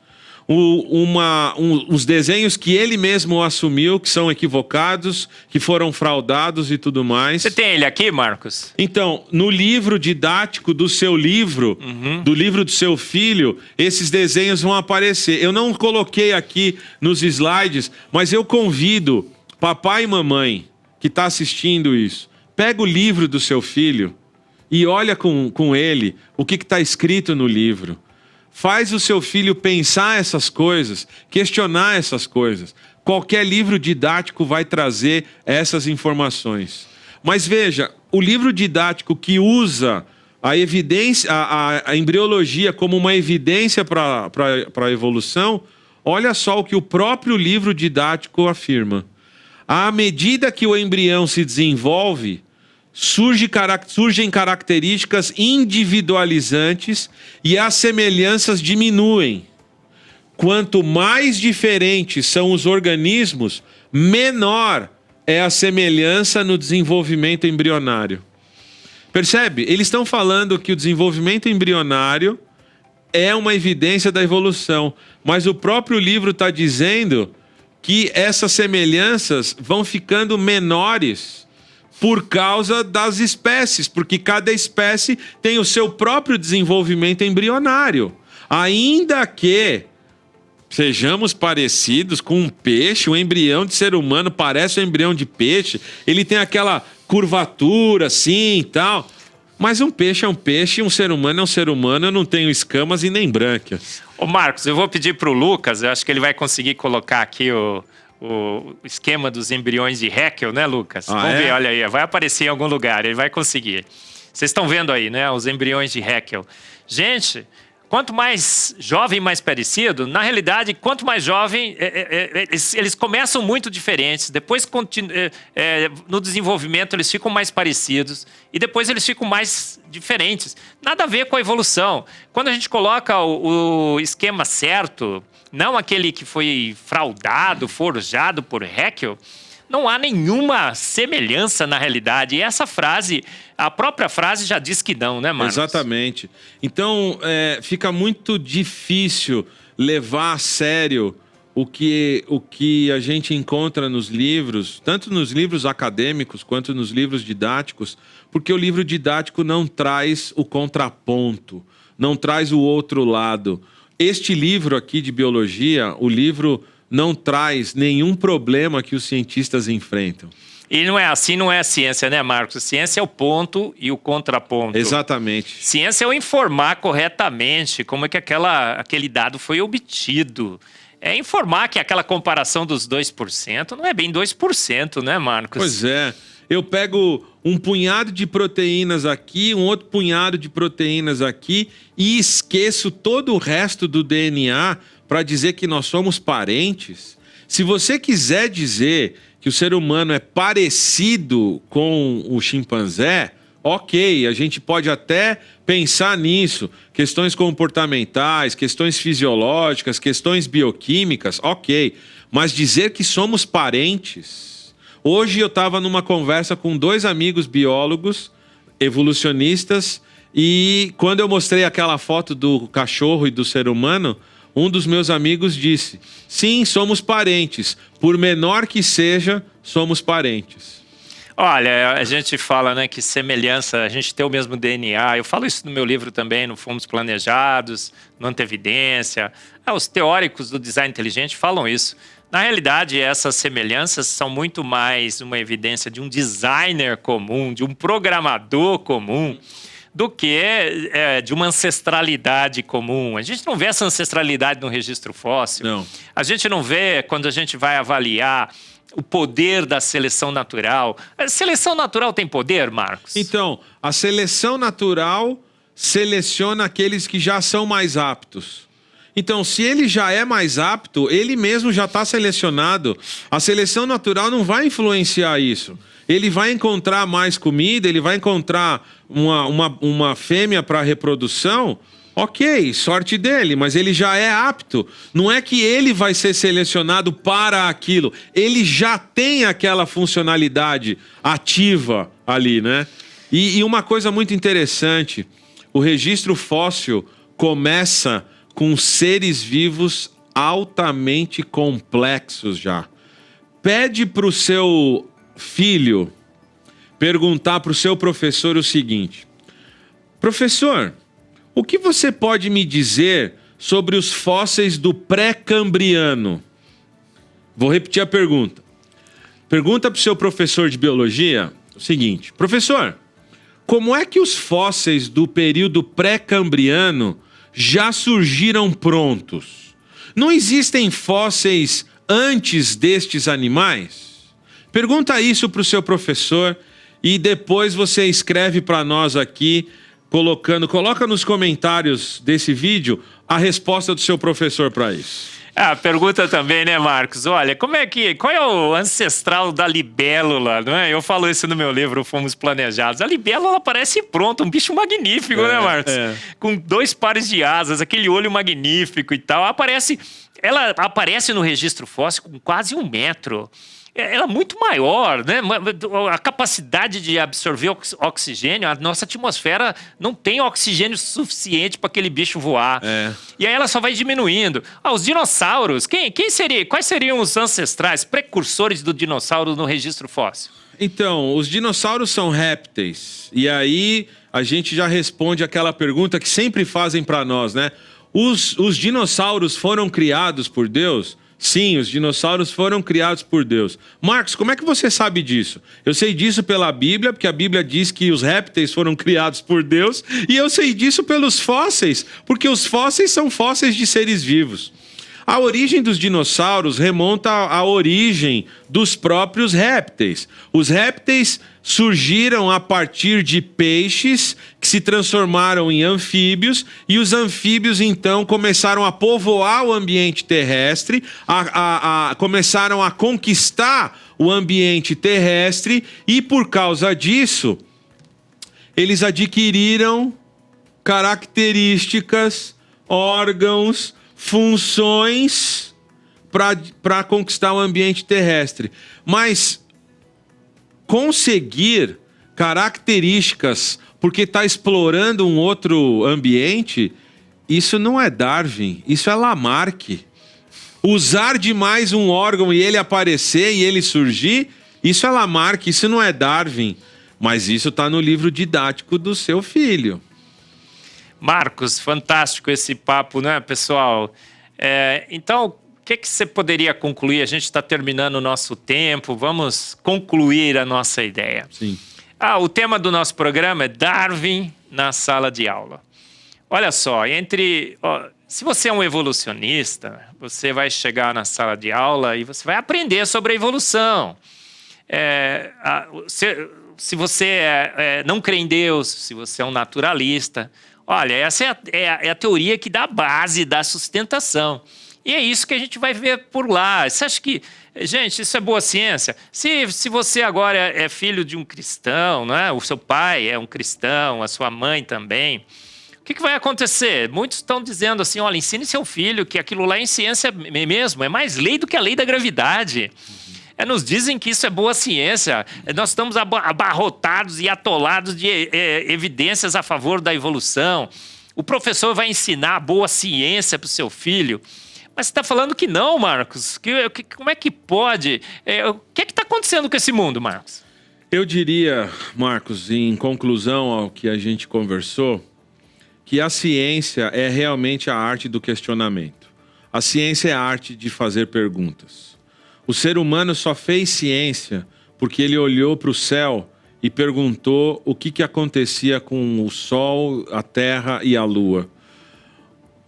os desenhos que ele mesmo assumiu, que são equivocados, que foram fraudados e tudo mais. Você tem ele aqui, Marcos? Então, no livro didático do seu livro, do livro do seu filho, esses desenhos vão aparecer. Eu não coloquei aqui nos slides, mas eu convido papai e mamãe que está assistindo isso, pega o livro do seu filho e olha com ele o que está escrito no livro. Faz o seu filho pensar essas coisas, questionar essas coisas. Qualquer livro didático vai trazer essas informações. Mas veja, o livro didático que usa a evidência, a embriologia como uma evidência para a evolução, olha só o que o próprio livro didático afirma. À medida que o embrião se desenvolve, surgem características individualizantes e as semelhanças diminuem. Quanto mais diferentes são os organismos, menor é a semelhança no desenvolvimento embrionário. Percebe? Eles estão falando que o desenvolvimento embrionário é uma evidência da evolução, mas o próprio livro está dizendo que essas semelhanças vão ficando menores por causa das espécies, porque cada espécie tem o seu próprio desenvolvimento embrionário. Ainda que sejamos parecidos com um peixe, o embrião de ser humano parece um embrião de peixe, ele tem aquela curvatura assim e tal, mas um peixe é um peixe, um ser humano é um ser humano, eu não tenho escamas e nem brânquias. Ô Marcos, eu vou pedir para o Lucas, eu acho que ele vai conseguir colocar aqui o esquema dos embriões de Haeckel, né, Lucas? Vamos ver, olha aí, vai aparecer em algum lugar, ele vai conseguir. Vocês estão vendo aí, né, os embriões de Haeckel. Gente, quanto mais jovem, mais parecido, na realidade, quanto mais jovem, eles começam muito diferentes, depois no desenvolvimento eles ficam mais parecidos e depois eles ficam mais diferentes. Nada a ver com a evolução. Quando a gente coloca o esquema certo, não aquele que foi fraudado, forjado por Haeckel, não há nenhuma semelhança na realidade. E essa frase, a própria frase já diz que não, né, Marcos? Exatamente. Então, fica muito difícil levar a sério o que a gente encontra nos livros, tanto nos livros acadêmicos quanto nos livros didáticos, porque o livro didático não traz o contraponto, não traz o outro lado. Este livro aqui de biologia, o livro não traz nenhum problema que os cientistas enfrentam. E não é assim, não é a ciência, né, Marcos? Ciência é o ponto e o contraponto. Exatamente. Ciência é o informar corretamente como é que aquele dado foi obtido. É informar que aquela comparação dos 2% não é bem 2%, né, Marcos? Pois é. Eu pego um punhado de proteínas aqui, um outro punhado de proteínas aqui e esqueço todo o resto do DNA para dizer que nós somos parentes. Se você quiser dizer que o ser humano é parecido com o chimpanzé, ok, a gente pode até pensar nisso. Questões comportamentais, questões fisiológicas, questões bioquímicas, ok. Mas dizer que somos parentes... Hoje eu estava numa conversa com 2 amigos biólogos, evolucionistas, e quando eu mostrei aquela foto do cachorro e do ser humano, um dos meus amigos disse: sim, somos parentes. Por menor que seja, somos parentes. Olha, a gente fala, né, que semelhança, a gente tem o mesmo DNA. Eu falo isso no meu livro também, no Fomos Planejados, no Antevidência. Os teóricos do design inteligente falam isso. Na realidade, essas semelhanças são muito mais uma evidência de um designer comum, de um programador comum, do que de uma ancestralidade comum. A gente não vê essa ancestralidade no registro fóssil. Não. A gente não vê quando a gente vai avaliar o poder da seleção natural. A seleção natural tem poder, Marcos? Então, a seleção natural seleciona aqueles que já são mais aptos. Então, se ele já é mais apto, ele mesmo já está selecionado. A seleção natural não vai influenciar isso. Ele vai encontrar mais comida, ele vai encontrar uma fêmea para reprodução. Ok, sorte dele, mas ele já é apto. Não é que ele vai ser selecionado para aquilo. Ele já tem aquela funcionalidade ativa ali, né? E uma coisa muito interessante, o registro fóssil começa com seres vivos altamente complexos já. Pede para o seu filho perguntar para o seu professor o seguinte: professor, o que você pode me dizer sobre os fósseis do pré-cambriano? Vou repetir a pergunta. Pergunta para o seu professor de biologia o seguinte: professor, como é que os fósseis do período pré-cambriano já surgiram prontos? Não existem fósseis antes destes animais? Pergunta isso para o seu professor e depois você escreve para nós aqui, coloca nos comentários desse vídeo a resposta do seu professor para isso. Pergunta também, né, Marcos? Olha, qual é o ancestral da libélula, não é? Eu falo isso no meu livro, Fomos Planejados. A libélula parece pronta, um bicho magnífico, né, Marcos? Com 2 pares de asas, aquele olho magnífico e tal. Ela aparece no registro fóssil com quase 1 metro. Ela é muito maior, né? A capacidade de absorver oxigênio, a nossa atmosfera não tem oxigênio suficiente para aquele bicho voar. E aí ela só vai diminuindo. Os dinossauros, quais seriam os ancestrais, precursores do dinossauro no registro fóssil? Então, os dinossauros são répteis. E aí a gente já responde aquela pergunta que sempre fazem para nós, né? Os dinossauros foram criados por Deus? Sim, os dinossauros foram criados por Deus. Marcos, como é que você sabe disso? Eu sei disso pela Bíblia, porque a Bíblia diz que os répteis foram criados por Deus. E eu sei disso pelos fósseis, porque os fósseis são fósseis de seres vivos. A origem dos dinossauros remonta à origem dos próprios répteis. Os répteis surgiram a partir de peixes que se transformaram em anfíbios, e os anfíbios então começaram a povoar o ambiente terrestre, começaram a conquistar o ambiente terrestre, e por causa disso eles adquiriram características, órgãos, funções para conquistar o ambiente terrestre. Mas conseguir características porque está explorando um outro ambiente, isso não é Darwin, isso é Lamarck. Usar demais um órgão e ele aparecer e ele surgir, isso é Lamarck, isso não é Darwin. Mas isso está no livro didático do seu filho. Marcos, fantástico esse papo, né, pessoal? Então, o que você poderia concluir? A gente está terminando o nosso tempo, vamos concluir a nossa ideia. Sim. O tema do nosso programa é Darwin na sala de aula. Olha só, se você é um evolucionista, você vai chegar na sala de aula e você vai aprender sobre a evolução. Se você não crê em Deus, se você é um naturalista, olha, essa é a teoria que dá base, dá sustentação. E é isso que a gente vai ver por lá. Você acha que... Gente, isso é boa ciência? Se você agora é filho de um cristão, não é? O seu pai é um cristão, a sua mãe também, o que vai acontecer? Muitos estão dizendo assim, olha, ensine seu filho que aquilo lá é em ciência mesmo, é mais lei do que a lei da gravidade. Nos dizem que isso é boa ciência. Nós estamos abarrotados e atolados de evidências a favor da evolução. O professor vai ensinar boa ciência para o seu filho. Mas você está falando que não, Marcos. Como é que pode? O que está acontecendo com esse mundo, Marcos? Eu diria, Marcos, em conclusão ao que a gente conversou, que a ciência é realmente a arte do questionamento. A ciência é a arte de fazer perguntas. O ser humano só fez ciência porque ele olhou para o céu e perguntou o que acontecia com o Sol, a Terra e a Lua.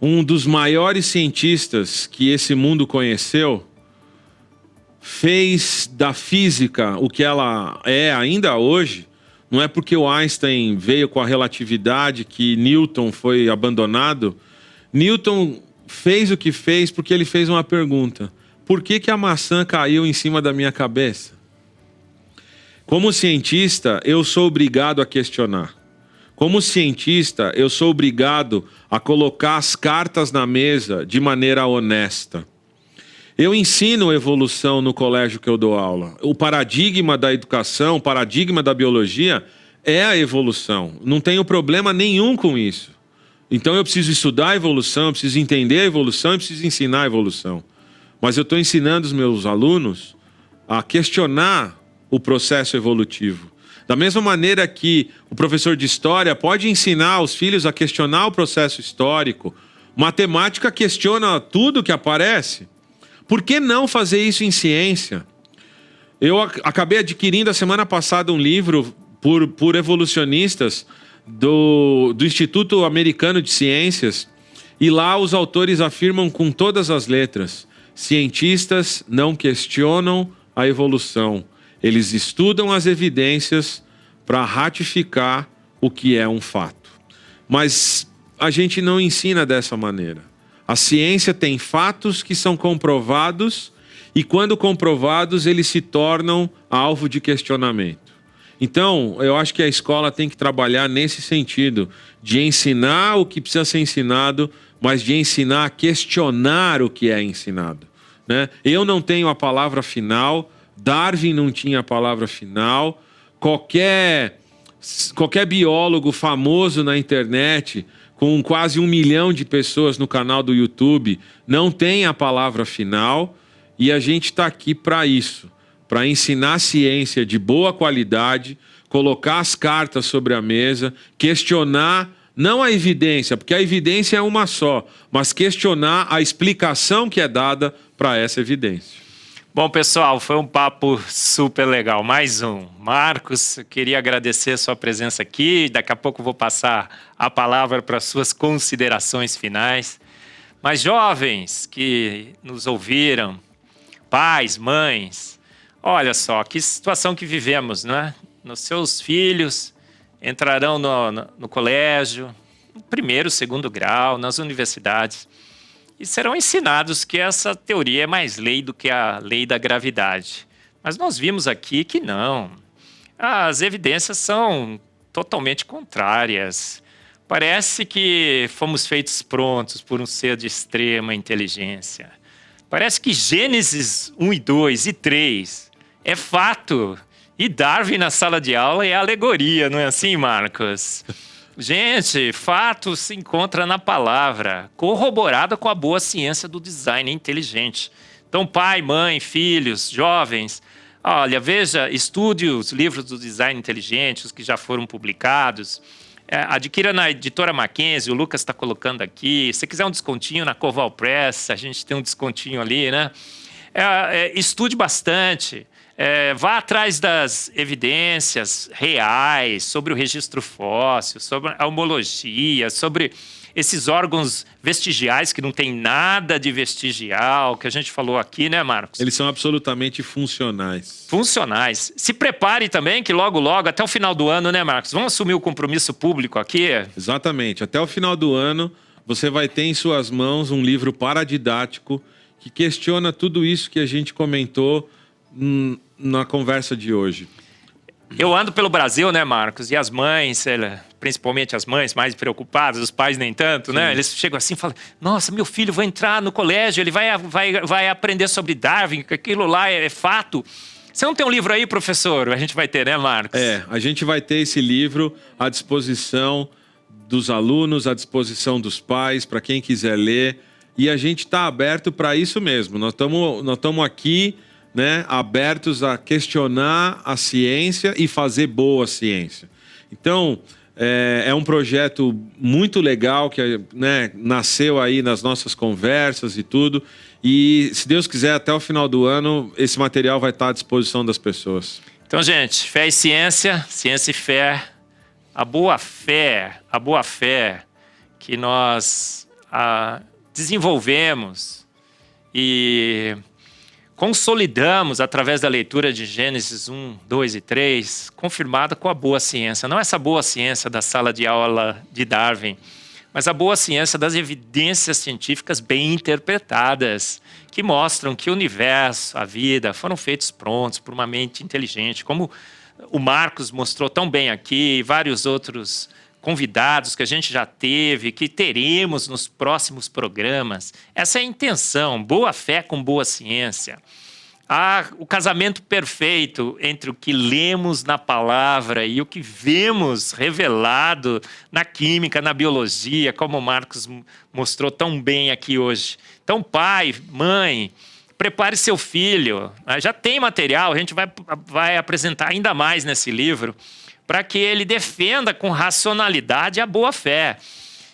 Um dos maiores cientistas que esse mundo conheceu fez da física o que ela é ainda hoje. Não é porque o Einstein veio com a relatividade que Newton foi abandonado. Newton fez o que fez porque ele fez uma pergunta: por que a maçã caiu em cima da minha cabeça? Como cientista, eu sou obrigado a questionar. Como cientista, eu sou obrigado a colocar as cartas na mesa de maneira honesta. Eu ensino evolução no colégio que eu dou aula. O paradigma da educação, o paradigma da biologia é a evolução. Não tenho problema nenhum com isso. Então eu preciso estudar a evolução, eu preciso entender a evolução e preciso ensinar a evolução. Mas eu estou ensinando os meus alunos a questionar o processo evolutivo. Da mesma maneira que o professor de história pode ensinar os filhos a questionar o processo histórico, matemática questiona tudo que aparece. Por que não fazer isso em ciência? Eu acabei adquirindo a semana passada um livro por evolucionistas do Instituto Americano de Ciências, e lá os autores afirmam com todas as letras: cientistas não questionam a evolução, eles estudam as evidências para ratificar o que é um fato. Mas a gente não ensina dessa maneira. A ciência tem fatos que são comprovados e, quando comprovados, eles se tornam alvo de questionamento. Então, eu acho que a escola tem que trabalhar nesse sentido, de ensinar o que precisa ser ensinado, mas de ensinar a questionar o que é ensinado, né? Eu não tenho a palavra final, Darwin não tinha a palavra final, qualquer biólogo famoso na internet, com quase 1 milhão de pessoas no canal do YouTube, não tem a palavra final, e a gente está aqui para isso. Para ensinar ciência de boa qualidade, colocar as cartas sobre a mesa, questionar, não a evidência, porque a evidência é uma só, mas questionar a explicação que é dada para essa evidência. Bom, pessoal, foi um papo super legal. Mais um. Marcos, eu queria agradecer a sua presença aqui. Daqui a pouco eu vou passar a palavra para as suas considerações finais. Mas jovens que nos ouviram, pais, mães, olha só, que situação que vivemos, não é? Os seus filhos entrarão no colégio, no primeiro, segundo grau, nas universidades, e serão ensinados que essa teoria é mais lei do que a lei da gravidade. Mas nós vimos aqui que não. As evidências são totalmente contrárias. Parece que fomos feitos prontos por um ser de extrema inteligência. Parece que Gênesis 1 e 2 e 3 é fato. E Darwin na sala de aula é alegoria, não é assim, Marcos? Gente, fato se encontra na palavra, corroborada com a boa ciência do design inteligente. Então, pai, mãe, filhos, jovens, olha, veja, estude os livros do design inteligente, os que já foram publicados. Adquira na editora Mackenzie, o Lucas está colocando aqui. Se quiser um descontinho na Coval Press, a gente tem um descontinho ali, né? Estude bastante. Vá atrás das evidências reais sobre o registro fóssil, sobre a homologia, sobre esses órgãos vestigiais que não tem nada de vestigial, que a gente falou aqui, né, Marcos? Eles são absolutamente funcionais. Funcionais. Se prepare também que logo, até o final do ano, né, Marcos? Vamos assumir o compromisso público aqui? Exatamente. Até o final do ano, você vai ter em suas mãos um livro paradidático que questiona tudo isso que a gente comentou na conversa de hoje. Eu ando pelo Brasil, né, Marcos? E as mães, principalmente as mães mais preocupadas, os pais nem tanto, né? Eles chegam assim e falam: nossa, meu filho vai entrar no colégio, ele vai aprender sobre Darwin, que aquilo lá é fato. Você não tem um livro aí, professor? A gente vai ter, né, Marcos? A gente vai ter esse livro à disposição dos alunos, à disposição dos pais, para quem quiser ler. E a gente está aberto para isso mesmo. Nós estamos aqui, né, abertos a questionar a ciência e fazer boa ciência. Então, é um projeto muito legal que, né, nasceu aí nas nossas conversas e tudo. E, se Deus quiser, até o final do ano, esse material vai estar à disposição das pessoas. Então, gente, fé e ciência, ciência e fé. A boa fé que nós desenvolvemos e consolidamos através da leitura de Gênesis 1, 2 e 3, confirmada com a boa ciência. Não essa boa ciência da sala de aula de Darwin, mas a boa ciência das evidências científicas bem interpretadas, que mostram que o universo, a vida, foram feitos prontos por uma mente inteligente, como o Marcos mostrou tão bem aqui, e vários outros convidados que a gente já teve, que teremos nos próximos programas. Essa é a intenção, boa fé com boa ciência. há o casamento perfeito entre o que lemos na palavra e o que vemos revelado na química, na biologia, como o Marcos mostrou tão bem aqui hoje. Então, pai, mãe, prepare seu filho. Já tem material, a gente vai apresentar ainda mais nesse livro, para que ele defenda com racionalidade a boa-fé.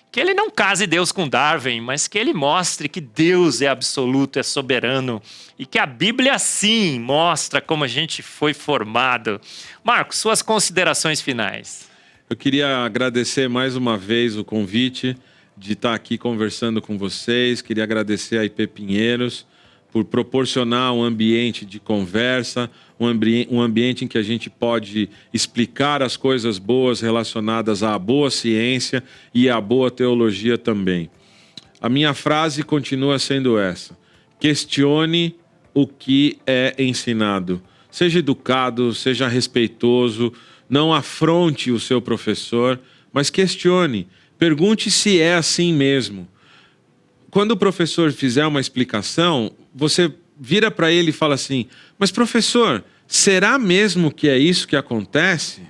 Que ele não case Deus com Darwin, mas que ele mostre que Deus é absoluto, é soberano, e que a Bíblia, sim, mostra como a gente foi formado. Marcos, suas considerações finais. Eu queria agradecer mais uma vez o convite de estar aqui conversando com vocês. Queria agradecer a IP Pinheiros por proporcionar um ambiente de conversa, um ambiente em que a gente pode explicar as coisas boas relacionadas à boa ciência e à boa teologia também. A minha frase continua sendo essa: questione o que é ensinado. Seja educado, seja respeitoso, não afronte o seu professor, mas questione, pergunte se é assim mesmo. Quando o professor fizer uma explicação, você vira para ele e fala assim: mas professor, será mesmo que é isso que acontece?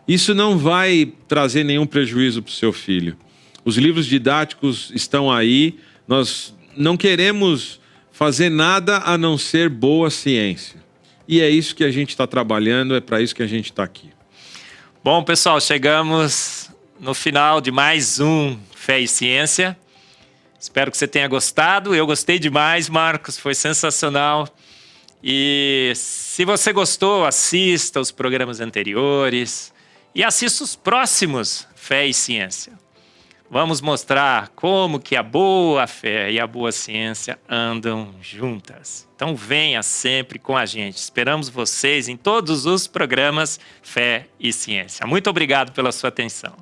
Isso não vai trazer nenhum prejuízo para o seu filho. Os livros didáticos estão aí, nós não queremos fazer nada a não ser boa ciência. E é isso que a gente está trabalhando, é para isso que a gente está aqui. Bom, pessoal, chegamos no final de mais um Fé e Ciência. Espero que você tenha gostado. Eu gostei demais, Marcos. Foi sensacional. E se você gostou, assista os programas anteriores e assista os próximos Fé e Ciência. Vamos mostrar como que a boa fé e a boa ciência andam juntas. Então venha sempre com a gente. Esperamos vocês em todos os programas Fé e Ciência. Muito obrigado pela sua atenção.